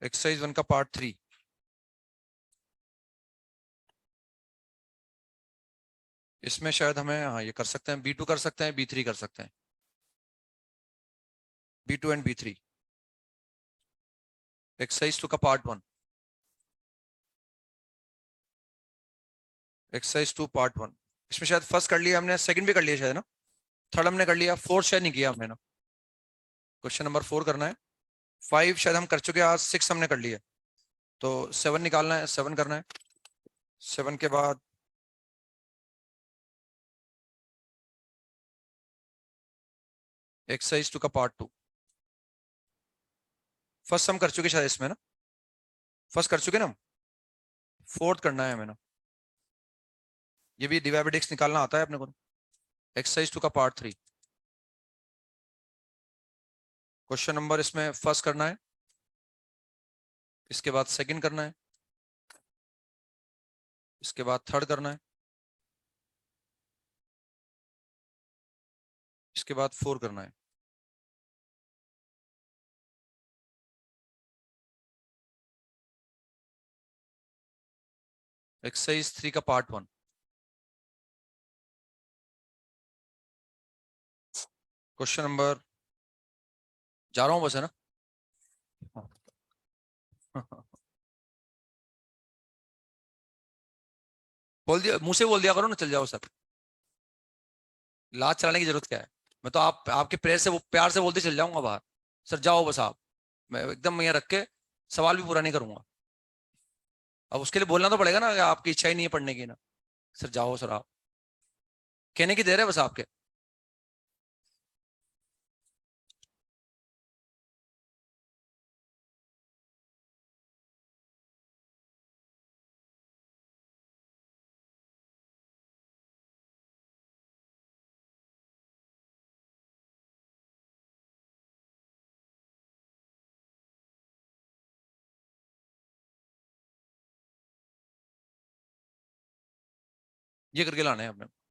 S1: एक्सरसाइज 1 का पार्ट 3 इसमें शायद हमें हाँ ये कर सकते हैं, B2 कर सकते हैं, B3 कर सकते हैं, B2 एंड B3। एक्सरसाइज 2 का पार्ट 1, एक्सरसाइज 2 पार्ट 1, इसमें शायद फर्स्ट कर लिया हमने, सेकंड भी कर लिया शायद ना, थर्ड हमने कर लिया, फोर्थ शायद नहीं किया हमने ना। क्वेश्चन नंबर 4 करना है, 5 शायद हम कर चुके हैं, आज 6 हमने कर लिया। तो 7 निकालना है, 7 करना है। 7 के बाद एक्सरसाइज 2 का पार्ट 2। फर्स्ट हम कर चुके शायद इसमें ना, फर्स्ट कर चुके ना हम। फोर्थ करना है हमें ना। ये भी डिवाइडेड निकालना आता है अपने को। एक्सरसाइज 2 का पार्ट 3। क्वेश्चन नंबर इसमें फर्स्ट करना है, इसके बाद सेकंड करना है, इसके बाद थर्ड करना है, इसके बाद 4 करना है। एक्सरसाइज 3 का पार्ट 1। क्वेश्चन नंबर, जा रहा हूं बस है ना। बोल दिया, मुंह से बोल दिया करो ना, चल जाओ सर। लाज चलाने की जरूरत क्या है। मैं तो आप आपके प्रेयर से, वो प्यार से बोलते चल जाऊंगा बाहर। सर जाओ बस आप। मैं एकदम यहाँ रख के सवाल भी पूरा नहीं करूंगा। अब उसके लिए बोलना तो पड़ेगा ना कि आपकी इच्छा ही नहीं है पढ़ने की ना। सर जाओ सर आप। कहने की देर है बस आपके। ये करके लाना है अपने।